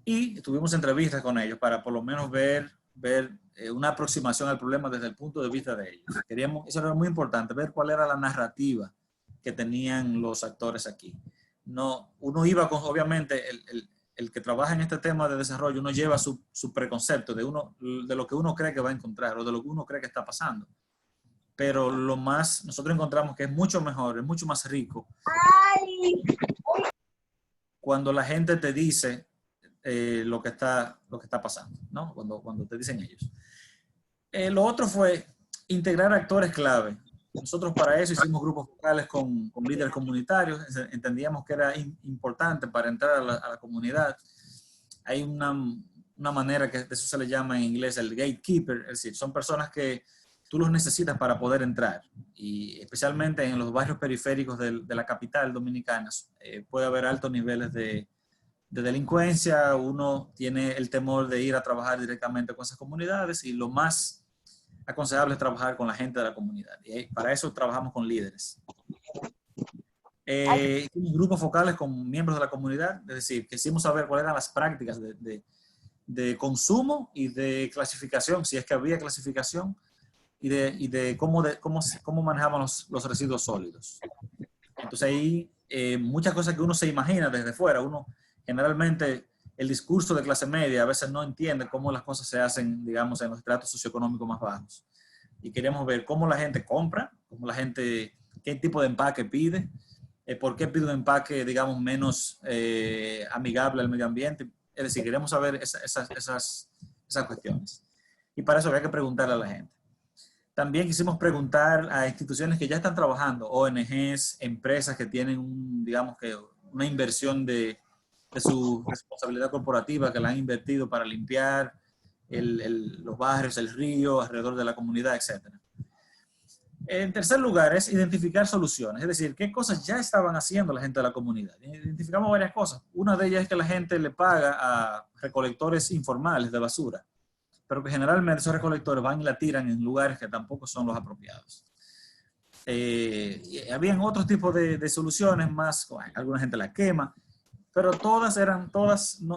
Y tuvimos entrevistas con ellos para por lo menos ver una aproximación al problema desde el punto de vista de ellos. Eso era muy importante, ver cuál era la narrativa que tenían los actores aquí. Uno iba con, obviamente, el que trabaja en este tema de desarrollo, uno lleva su preconcepto de lo que uno cree que va a encontrar o de lo que uno cree que está pasando. Pero nosotros encontramos que es mucho mejor, es mucho más rico cuando la gente te dice lo que está pasando, ¿no? Cuando te dicen ellos. Lo otro fue integrar actores clave. Nosotros para eso hicimos grupos vocales con líderes comunitarios. Entendíamos que era importante para entrar a la comunidad. Hay una manera que de eso se le llama en inglés el gatekeeper, es decir, son personas que tú los necesitas para poder entrar. Y especialmente en los barrios periféricos de la capital dominicana puede haber altos niveles de delincuencia, uno tiene el temor de ir a trabajar directamente con esas comunidades y lo más aconsejable es trabajar con la gente de la comunidad. Y para eso trabajamos con líderes. Grupos focales con miembros de la comunidad, es decir, quisimos saber cuáles eran las prácticas de consumo y de clasificación, si es que había clasificación, y de cómo manejaban los residuos sólidos. Entonces ahí muchas cosas que uno se imagina desde fuera, uno generalmente el discurso de clase media a veces no entiende cómo las cosas se hacen, digamos, en los estratos socioeconómicos más bajos. Y queremos ver cómo la gente compra, cómo la gente, qué tipo de empaque pide, por qué pide un empaque, digamos, menos amigable al medio ambiente. Es decir, queremos saber esas cuestiones. Y para eso había que preguntarle a la gente. También quisimos preguntar a instituciones que ya están trabajando, ONGs, empresas que tienen, digamos, que una inversión de su responsabilidad corporativa, que la han invertido para limpiar los barrios, el río, alrededor de la comunidad, etc. En tercer lugar es identificar soluciones, es decir, qué cosas ya estaban haciendo la gente de la comunidad. Identificamos varias cosas. Una de ellas es que la gente le paga a recolectores informales de basura, pero que generalmente esos recolectores van y la tiran en lugares que tampoco son los apropiados. Habían otros tipos de soluciones más, alguna gente la quema, pero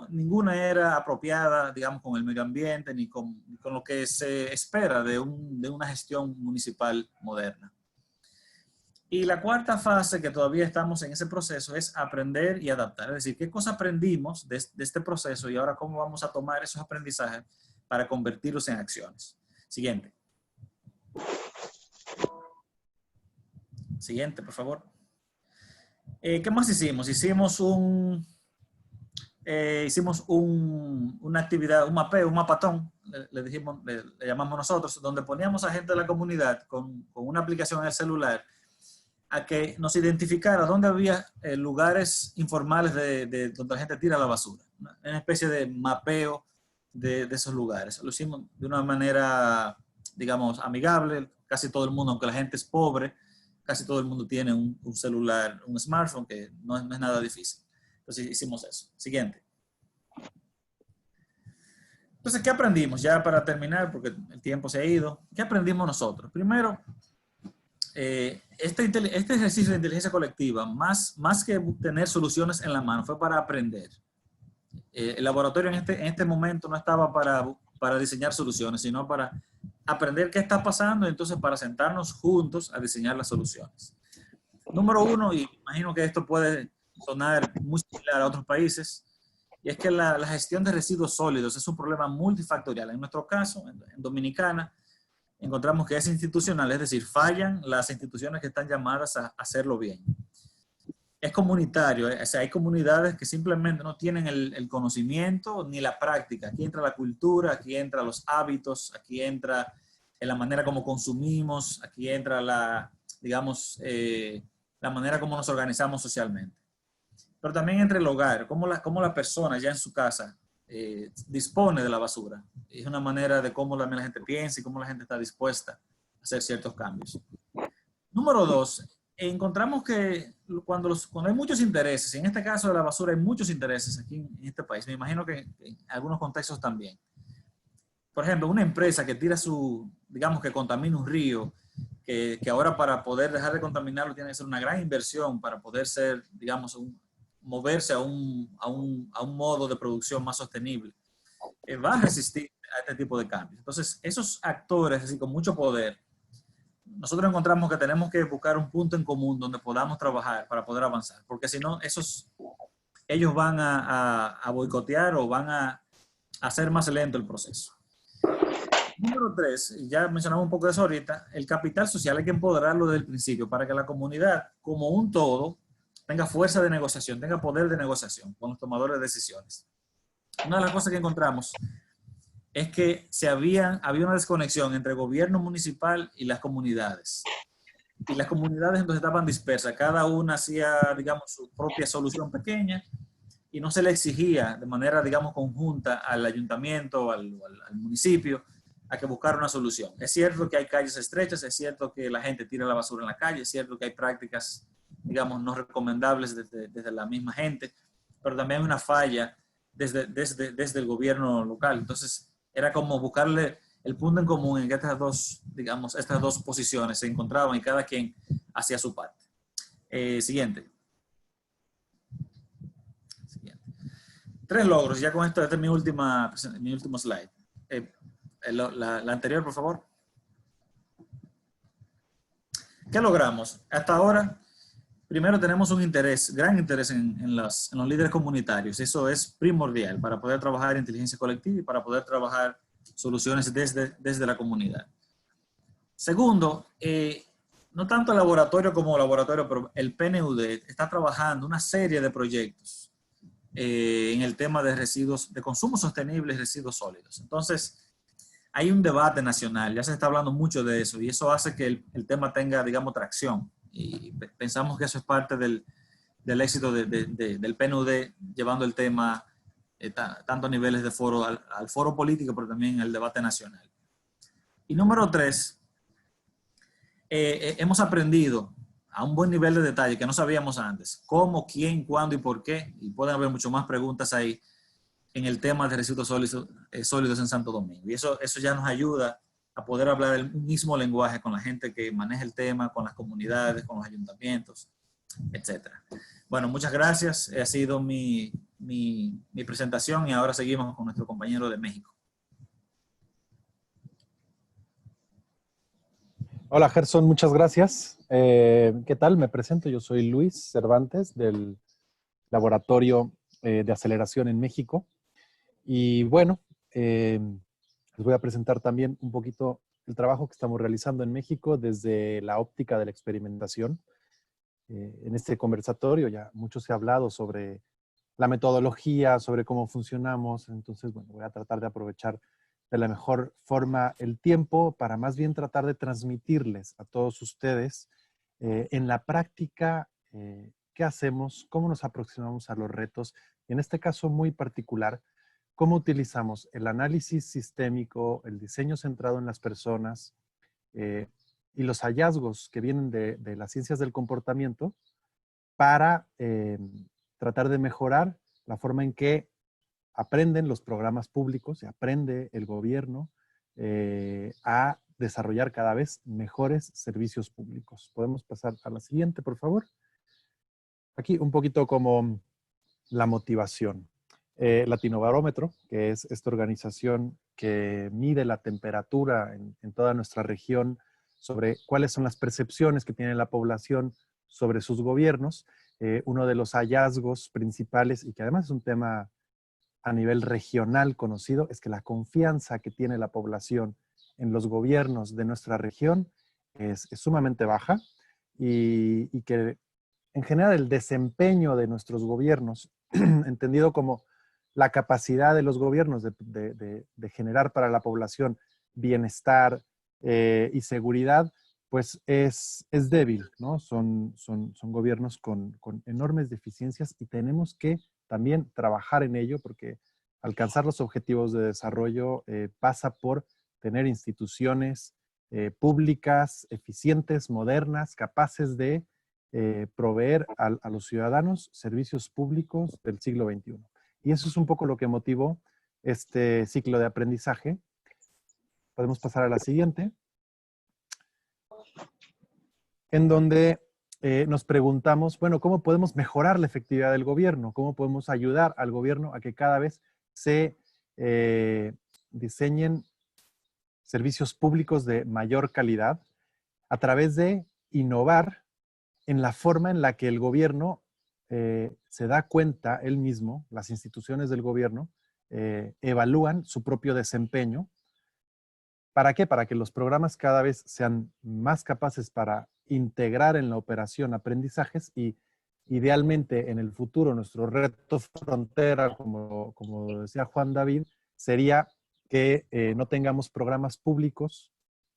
ninguna era apropiada, digamos, con el medio ambiente ni con lo que se espera de una gestión municipal moderna. Y la cuarta fase, que todavía estamos en ese proceso, es aprender y adaptar. Es decir, qué cosas aprendimos de este proceso y ahora cómo vamos a tomar esos aprendizajes para convertirlos en acciones. Siguiente. Siguiente, por favor. ¿Qué más hicimos? Hicimos una actividad, un mapeo, un mapatón, le llamamos nosotros, donde poníamos a gente de la comunidad con una aplicación en el celular a que nos identificara dónde había lugares informales donde la gente tira la basura. Una especie de mapeo de esos lugares. Lo hicimos de una manera, digamos, amigable. Casi todo el mundo, aunque la gente es pobre, casi todo el mundo tiene un celular, un smartphone, que no es nada difícil. Entonces hicimos eso. Siguiente. Entonces, ¿qué aprendimos? Ya para terminar, porque el tiempo se ha ido. ¿Qué aprendimos nosotros? Primero, este ejercicio de inteligencia colectiva, más que tener soluciones en la mano, fue para aprender. El laboratorio en este momento no estaba para diseñar soluciones, sino para aprender qué está pasando y entonces para sentarnos juntos a diseñar las soluciones. Número uno, y imagino que esto puede sonar muy similar a otros países, y es que la gestión de residuos sólidos es un problema multifactorial. En nuestro caso, en Dominicana, encontramos que es institucional, es decir, fallan las instituciones que están llamadas a hacerlo bien. Es comunitario, o sea, hay comunidades que simplemente no tienen el conocimiento ni la práctica. Aquí entra la cultura, aquí entra los hábitos, aquí entra en la manera como consumimos, aquí entra la manera como nos organizamos socialmente. Pero también entre el hogar, cómo la persona ya en su casa dispone de la basura. Es una manera de cómo la gente piensa y cómo la gente está dispuesta a hacer ciertos cambios. Número dos, encontramos que cuando hay muchos intereses, en este caso de la basura hay muchos intereses aquí en este país, me imagino que en algunos contextos también. Por ejemplo, una empresa que tira digamos que contamina un río, que ahora para poder dejar de contaminarlo tiene que ser una gran inversión para poder ser, digamos, moverse a un modo de producción más sostenible, va a resistir a este tipo de cambios. Entonces, esos actores así con mucho poder, nosotros encontramos que tenemos que buscar un punto en común donde podamos trabajar para poder avanzar, porque si no, ellos van a boicotear o van a hacer más lento el proceso. Número 3, ya mencionamos un poco de eso ahorita, el capital social hay que empoderarlo desde el principio para que la comunidad como un todo tenga fuerza de negociación, tenga poder de negociación con los tomadores de decisiones. Una de las cosas que encontramos es que había una desconexión entre el gobierno municipal y las comunidades. Y las comunidades entonces estaban dispersas, cada una hacía, digamos, su propia solución pequeña y no se le exigía de manera, digamos, conjunta al ayuntamiento o al municipio a que buscar una solución. Es cierto que hay calles estrechas, es cierto que la gente tira la basura en la calle, es cierto que hay prácticas, digamos, no recomendables desde la misma gente, pero también hay una falla desde el gobierno local. Entonces, era como buscarle el punto en común en que estas dos, digamos, estas dos posiciones se encontraban y cada quien hacía su parte. Siguiente. 3 logros, ya con esto, este es mi último slide. La anterior, por favor. ¿Qué logramos? Hasta ahora, primero tenemos un gran interés en los líderes comunitarios. Eso es primordial para poder trabajar inteligencia colectiva y para poder trabajar soluciones desde la comunidad. Segundo, no tanto el laboratorio como laboratorio, pero el PNUD está trabajando una serie de proyectos en el tema de residuos, de consumo sostenible y residuos sólidos. Entonces, hay un debate nacional, ya se está hablando mucho de eso, y eso hace que el tema tenga, digamos, tracción. Y pensamos que eso es parte del éxito del PNUD, llevando el tema tanto a niveles de foro, al foro político, pero también al debate nacional. Y número 3, hemos aprendido a un buen nivel de detalle que no sabíamos antes, cómo, quién, cuándo y por qué, y pueden haber mucho más preguntas ahí en el tema de residuos sólidos en Santo Domingo. Y eso ya nos ayuda a poder hablar el mismo lenguaje con la gente que maneja el tema, con las comunidades, con los ayuntamientos, etc. Bueno, muchas gracias. Ha sido mi presentación y ahora seguimos con nuestro compañero de México. Hola Gerson, muchas gracias. ¿Qué tal? Me presento, yo soy Luis Cervantes del Laboratorio de Aceleración en México. Y bueno, les voy a presentar también un poquito el trabajo que estamos realizando en México desde la óptica de la experimentación. En este conversatorio ya mucho se ha hablado sobre la metodología, sobre cómo funcionamos. Entonces, bueno, voy a tratar de aprovechar de la mejor forma el tiempo para más bien tratar de transmitirles a todos ustedes en la práctica qué hacemos, cómo nos aproximamos a los retos y en este caso muy particular, cómo utilizamos el análisis sistémico, el diseño centrado en las personas y los hallazgos que vienen de las ciencias del comportamiento para tratar de mejorar la forma en que aprenden los programas públicos y aprende el gobierno a desarrollar cada vez mejores servicios públicos. ¿Podemos pasar a la siguiente, por favor? Aquí un poquito como la motivación. Latinobarómetro, que es esta organización que mide la temperatura en toda nuestra región sobre cuáles son las percepciones que tiene la población sobre sus gobiernos. Uno de los hallazgos principales, y que además es un tema a nivel regional conocido, es que la confianza que tiene la población en los gobiernos de nuestra región es sumamente baja y que en general el desempeño de nuestros gobiernos, entendido como la capacidad de los gobiernos de generar para la población bienestar y seguridad, pues es débil, ¿no? Son gobiernos con enormes deficiencias y tenemos que también trabajar en ello porque alcanzar los objetivos de desarrollo pasa por tener instituciones públicas, eficientes, modernas, capaces de proveer a los ciudadanos servicios públicos del siglo XXI. Y eso es un poco lo que motivó este ciclo de aprendizaje. Podemos pasar a la siguiente, en donde nos preguntamos, bueno, ¿cómo podemos mejorar la efectividad del gobierno? ¿Cómo podemos ayudar al gobierno a que cada vez se diseñen servicios públicos de mayor calidad a través de innovar en la forma en la que el gobierno se da cuenta él mismo, las instituciones del gobierno, evalúan su propio desempeño? ¿Para qué? Para que los programas cada vez sean más capaces para integrar en la operación aprendizajes y idealmente en el futuro nuestro reto frontera, como decía Juan David, sería que no tengamos programas públicos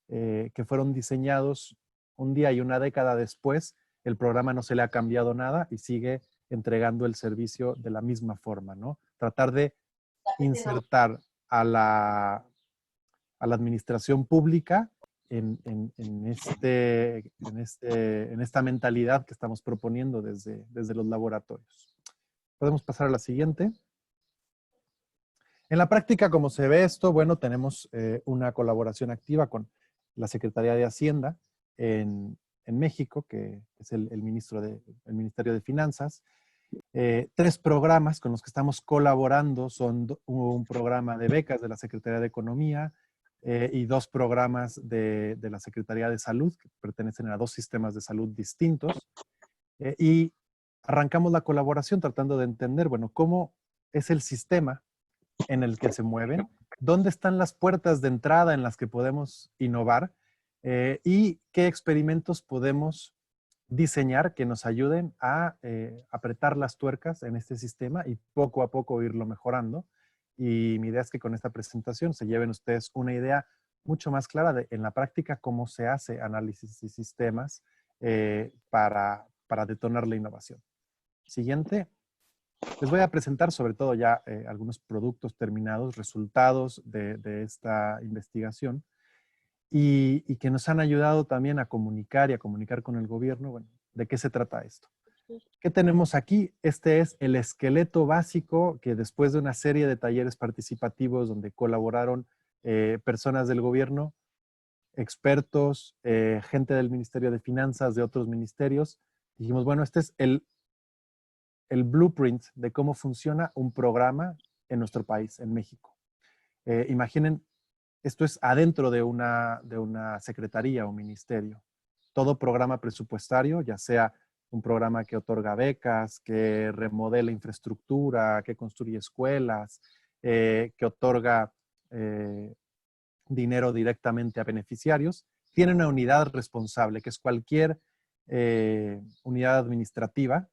que fueron diseñados un día y una década después, el programa no se le ha cambiado nada y sigue entregando el servicio de la misma forma, ¿no? Tratar de insertar a la administración pública en esta mentalidad que estamos proponiendo desde los laboratorios. Podemos pasar a la siguiente. En la práctica, como se ve esto, bueno, tenemos una colaboración activa con la Secretaría de Hacienda en México, que es el Ministerio de Finanzas. 3 programas con los que estamos colaborando son un programa de becas de la Secretaría de Economía y 2 programas de la Secretaría de Salud, que pertenecen a 2 sistemas de salud distintos. Y arrancamos la colaboración tratando de entender, bueno, cómo es el sistema en el que se mueven, dónde están las puertas de entrada en las que podemos innovar y qué experimentos podemos diseñar que nos ayuden a apretar las tuercas en este sistema y poco a poco irlo mejorando. Y mi idea es que con esta presentación se lleven ustedes una idea mucho más clara de en la práctica cómo se hace análisis de sistemas para detonar la innovación. Siguiente. Les voy a presentar sobre todo ya algunos productos terminados, resultados de esta investigación y que nos han ayudado también a comunicar y a comunicar con el gobierno. Bueno, ¿de qué se trata esto? ¿Qué tenemos aquí? Este es el esqueleto básico que después de una serie de talleres participativos donde colaboraron personas del gobierno, expertos, gente del Ministerio de Finanzas, de otros ministerios, dijimos, bueno, este es el blueprint de cómo funciona un programa en nuestro país, en México. Imaginen, esto es adentro de una secretaría o ministerio. Todo programa presupuestario, ya sea un programa que otorga becas, que remodela infraestructura, que construye escuelas, que otorga dinero directamente a beneficiarios, tiene una unidad responsable, que es cualquier unidad administrativa,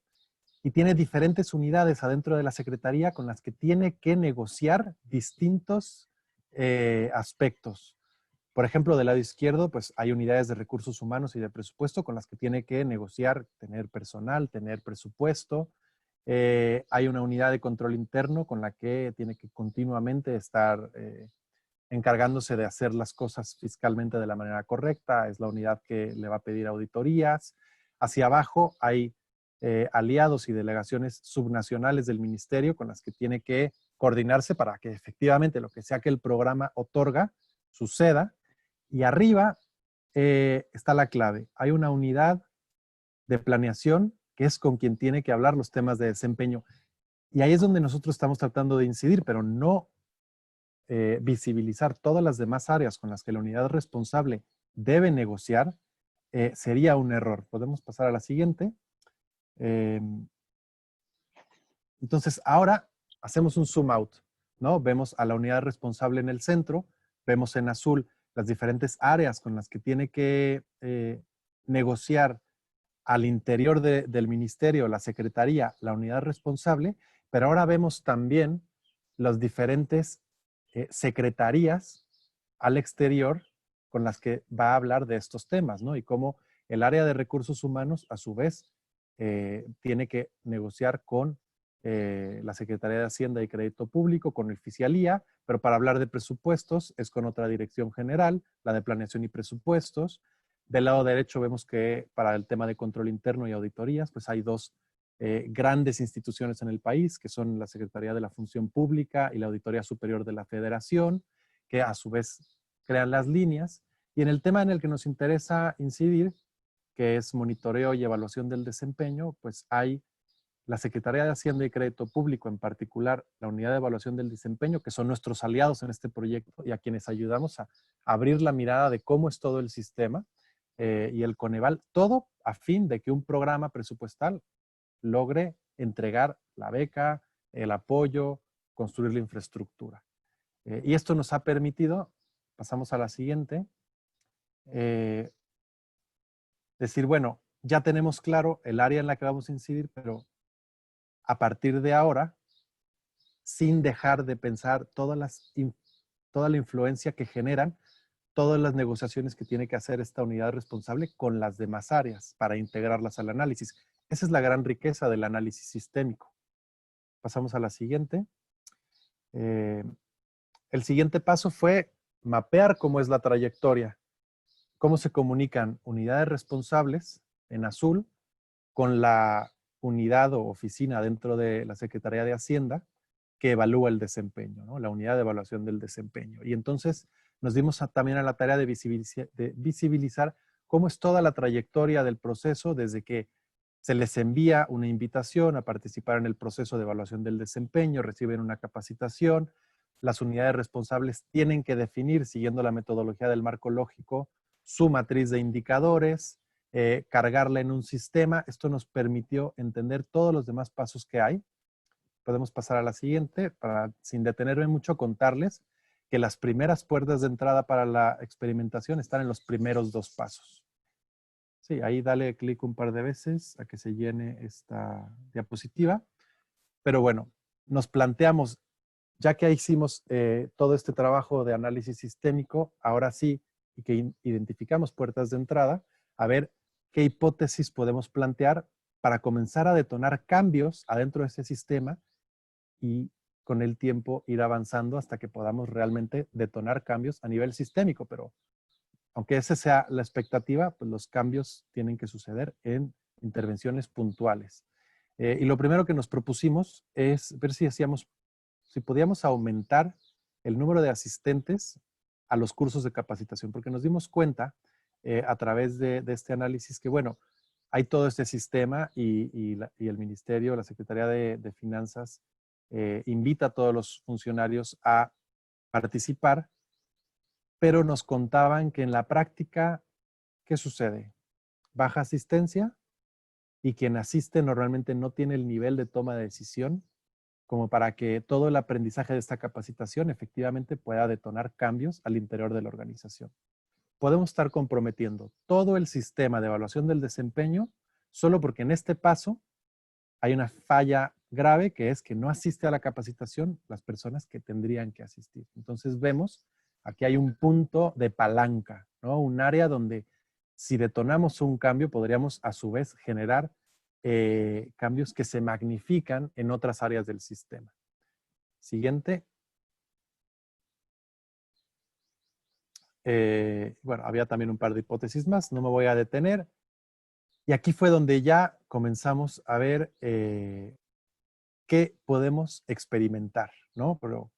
y tiene diferentes unidades adentro de la Secretaría con las que tiene que negociar distintos aspectos. Por ejemplo, del lado izquierdo, pues hay unidades de recursos humanos y de presupuesto con las que tiene que negociar, tener personal, tener presupuesto. Hay una unidad de control interno con la que tiene que continuamente estar encargándose de hacer las cosas fiscalmente de la manera correcta. Es la unidad que le va a pedir auditorías. Hacia abajo hay aliados y delegaciones subnacionales del ministerio con las que tiene que coordinarse para que efectivamente lo que sea que el programa otorga suceda. Y arriba está la clave. Hay una unidad de planeación que es con quien tiene que hablar los temas de desempeño. Y ahí es donde nosotros estamos tratando de incidir, pero no visibilizar todas las demás áreas con las que la unidad responsable debe negociar sería un error. Podemos pasar a la siguiente. Entonces, ahora hacemos un zoom out, ¿no? Vemos a la unidad responsable en el centro, vemos en azul las diferentes áreas con las que tiene que negociar al interior del ministerio, la secretaría, la unidad responsable, pero ahora vemos también las diferentes secretarías al exterior con las que va a hablar de estos temas, ¿no? Y cómo el área de recursos humanos, a su vez, tiene que negociar con la Secretaría de Hacienda y Crédito Público, con el Fiscalía, pero para hablar de presupuestos es con otra dirección general, la de Planeación y Presupuestos. Del lado derecho vemos que para el tema de control interno y auditorías, pues hay 2 grandes instituciones en el país, que son la Secretaría de la Función Pública y la Auditoría Superior de la Federación, que a su vez crean las líneas. Y en el tema en el que nos interesa incidir, que es monitoreo y evaluación del desempeño, pues hay la Secretaría de Hacienda y Crédito Público, en particular la Unidad de Evaluación del Desempeño, que son nuestros aliados en este proyecto y a quienes ayudamos a abrir la mirada de cómo es todo el sistema, y el Coneval, todo a fin de que un programa presupuestal logre entregar la beca, el apoyo, construir la infraestructura. Y esto nos ha permitido, pasamos a la siguiente, decir, bueno, ya tenemos claro el área en la que vamos a incidir, pero a partir de ahora, sin dejar de pensar toda la influencia que generan todas las negociaciones que tiene que hacer esta unidad responsable con las demás áreas para integrarlas al análisis. Esa es la gran riqueza del análisis sistémico. Pasamos a la siguiente. El siguiente paso fue mapear cómo es la trayectoria, cómo se comunican unidades responsables en azul con la unidad o oficina dentro de la Secretaría de Hacienda que evalúa el desempeño, ¿no? La unidad de evaluación del desempeño. Y entonces nos dimos también a la tarea de visibilizar cómo es toda la trayectoria del proceso desde que se les envía una invitación a participar en el proceso de evaluación del desempeño, reciben una capacitación, las unidades responsables tienen que definir, siguiendo la metodología del marco lógico, su matriz de indicadores, cargarla en un sistema. Esto nos permitió entender todos los demás pasos que hay. Podemos pasar a la siguiente, para, sin detenerme mucho, contarles que las primeras puertas de entrada para la experimentación están en los primeros 2 pasos. Sí, ahí dale clic un par de veces a que se llene esta diapositiva. Pero bueno, nos planteamos, ya que hicimos todo este trabajo de análisis sistémico, ahora sí, y que identificamos puertas de entrada, a ver qué hipótesis podemos plantear para comenzar a detonar cambios adentro de ese sistema y con el tiempo ir avanzando hasta que podamos realmente detonar cambios a nivel sistémico. Pero aunque esa sea la expectativa, pues los cambios tienen que suceder en intervenciones puntuales. Y lo primero que nos propusimos es ver si podíamos aumentar el número de asistentes a los cursos de capacitación, porque nos dimos cuenta a través de este análisis que, bueno, hay todo este sistema y el Ministerio, la Secretaría de Finanzas, invita a todos los funcionarios a participar, pero nos contaban que en la práctica, ¿qué sucede? Baja asistencia y quien asiste normalmente no tiene el nivel de toma de decisión como para que todo el aprendizaje de esta capacitación efectivamente pueda detonar cambios al interior de la organización. Podemos estar comprometiendo todo el sistema de evaluación del desempeño solo porque en este paso hay una falla grave que es que no asiste a la capacitación las personas que tendrían que asistir. Entonces vemos, aquí hay un punto de palanca, ¿no? Un área donde si detonamos un cambio podríamos a su vez generar cambios que se magnifican en otras áreas del sistema. Siguiente. Bueno, había también un par de hipótesis más, no me voy a detener. Y aquí fue donde ya comenzamos a ver qué podemos experimentar, ¿no? Pero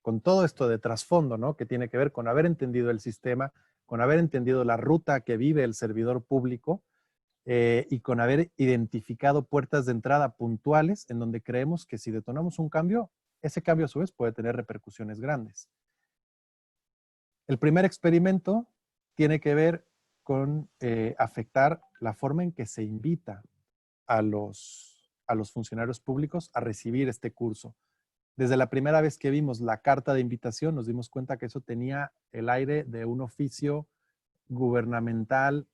con todo esto de trasfondo, ¿no? Que tiene que ver con haber entendido el sistema, con haber entendido la ruta que vive el servidor público y con haber identificado puertas de entrada puntuales en donde creemos que si detonamos un cambio, ese cambio a su vez puede tener repercusiones grandes. El primer experimento tiene que ver con afectar la forma en que se invita a los funcionarios públicos a recibir este curso. Desde la primera vez que vimos la carta de invitación, nos dimos cuenta que eso tenía el aire de un oficio gubernamental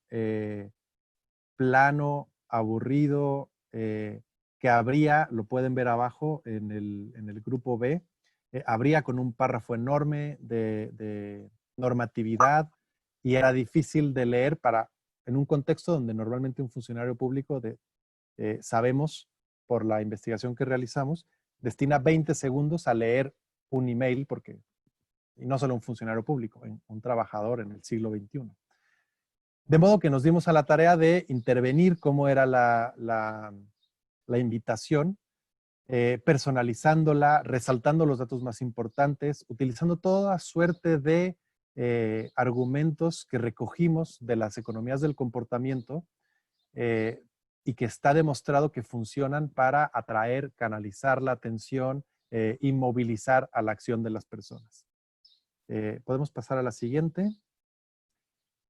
plano, aburrido, que habría, lo pueden ver abajo en el grupo B, habría con un párrafo enorme de normatividad y era difícil de leer en un contexto donde normalmente un funcionario público sabemos por la investigación que realizamos, destina 20 segundos a leer un email y no solo un funcionario público, un trabajador en el siglo XXI. De modo que nos dimos a la tarea de intervenir cómo era la invitación, personalizándola, resaltando los datos más importantes, utilizando toda suerte de argumentos que recogimos de las economías del comportamiento y que está demostrado que funcionan para atraer, canalizar la atención y movilizar a la acción de las personas. Podemos pasar a la siguiente.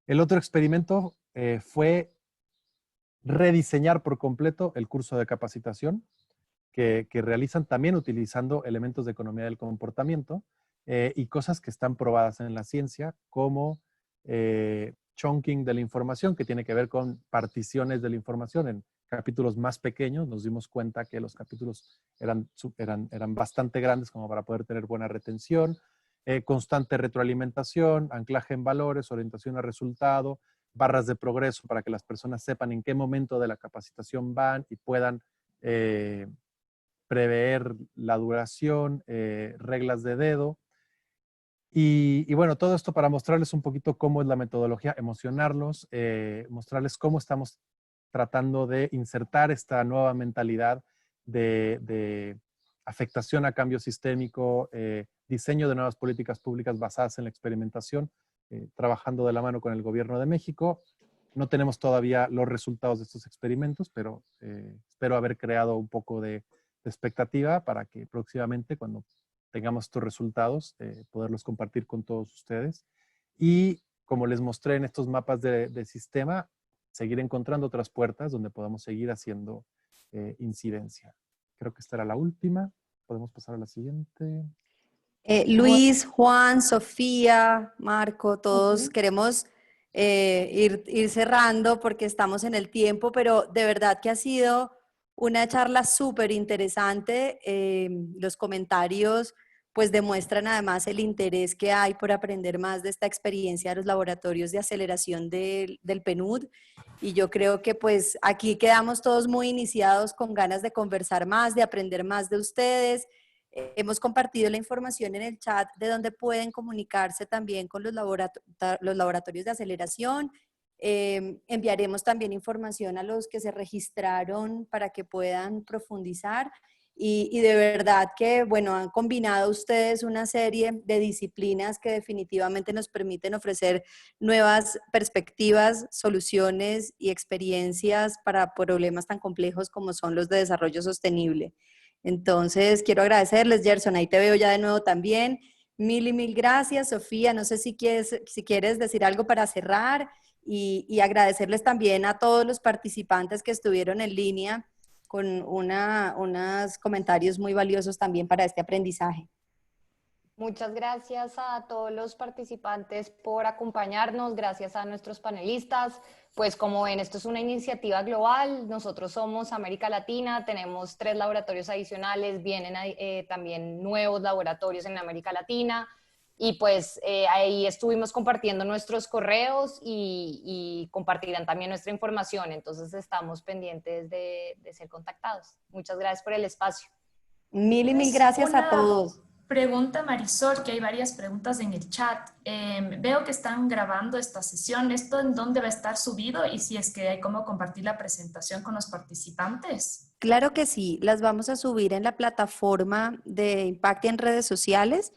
El otro experimento fue rediseñar por completo el curso de capacitación que realizan también utilizando elementos de economía del comportamiento y cosas que están probadas en la ciencia como chunking de la información, que tiene que ver con particiones de la información en capítulos más pequeños. Nos dimos cuenta que los capítulos eran bastante grandes como para poder tener buena retención. Constante retroalimentación, anclaje en valores, orientación a resultado, barras de progreso para que las personas sepan en qué momento de la capacitación van y puedan prever la duración, reglas de dedo. Y bueno, todo esto para mostrarles un poquito cómo es la metodología, emocionarlos, mostrarles cómo estamos tratando de insertar esta nueva mentalidad de afectación a cambio sistémico, diseño de nuevas políticas públicas basadas en la experimentación, trabajando de la mano con el Gobierno de México. No tenemos todavía los resultados de estos experimentos, pero espero haber creado un poco de expectativa para que próximamente, cuando tengamos estos resultados, poderlos compartir con todos ustedes. Y como les mostré en estos mapas de sistema, seguir encontrando otras puertas donde podamos seguir haciendo incidencia. Creo que esta era la última. Podemos pasar a la siguiente. Luis, Juan, Sofía, Marco, todos queremos ir cerrando porque estamos en el tiempo, pero de verdad que ha sido una charla súper interesante. Los comentarios pues demuestran además el interés que hay por aprender más de esta experiencia de los laboratorios de aceleración del PNUD, y yo creo que pues aquí quedamos todos muy iniciados con ganas de conversar más, de aprender más de ustedes. Hemos compartido la información en el chat de donde pueden comunicarse también con los laboratorios de aceleración. Enviaremos también información a los que se registraron para que puedan profundizar. Y de verdad que, bueno, han combinado ustedes una serie de disciplinas que definitivamente nos permiten ofrecer nuevas perspectivas, soluciones y experiencias para problemas tan complejos como son los de desarrollo sostenible. Entonces, quiero agradecerles, Gerson, ahí te veo ya de nuevo también. Mil y mil gracias. Sofía, no sé si quieres decir algo para cerrar, y agradecerles también a todos los participantes que estuvieron en línea con unos comentarios muy valiosos también para este aprendizaje. Muchas gracias a todos los participantes por acompañarnos, gracias a nuestros panelistas. Pues como ven, esto es una iniciativa global, nosotros somos América Latina, tenemos 3 laboratorios adicionales, vienen también nuevos laboratorios en América Latina, y pues ahí estuvimos compartiendo nuestros correos y compartirán también nuestra información, entonces estamos pendientes de ser contactados. Muchas gracias por el espacio. Mil y mil gracias a todos. Pregunta Marisol, que hay varias preguntas en el chat. Veo que están grabando esta sesión. ¿Esto en dónde va a estar subido? Y si es que hay cómo compartir la presentación con los participantes. Claro que sí, las vamos a subir en la plataforma de Impactia en redes sociales.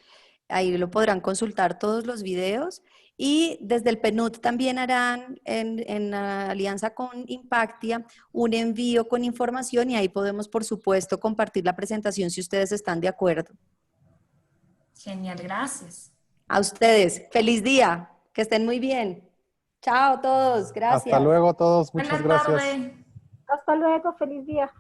Ahí lo podrán consultar todos los videos. Y desde el PNUD también harán, en alianza con Impactia, un envío con información, y ahí podemos, por supuesto, compartir la presentación si ustedes están de acuerdo. Genial, gracias. A ustedes, feliz día, que estén muy bien. Chao a todos, gracias. Hasta luego a todos, muchas Buenas gracias. tardes. Hasta luego, feliz día.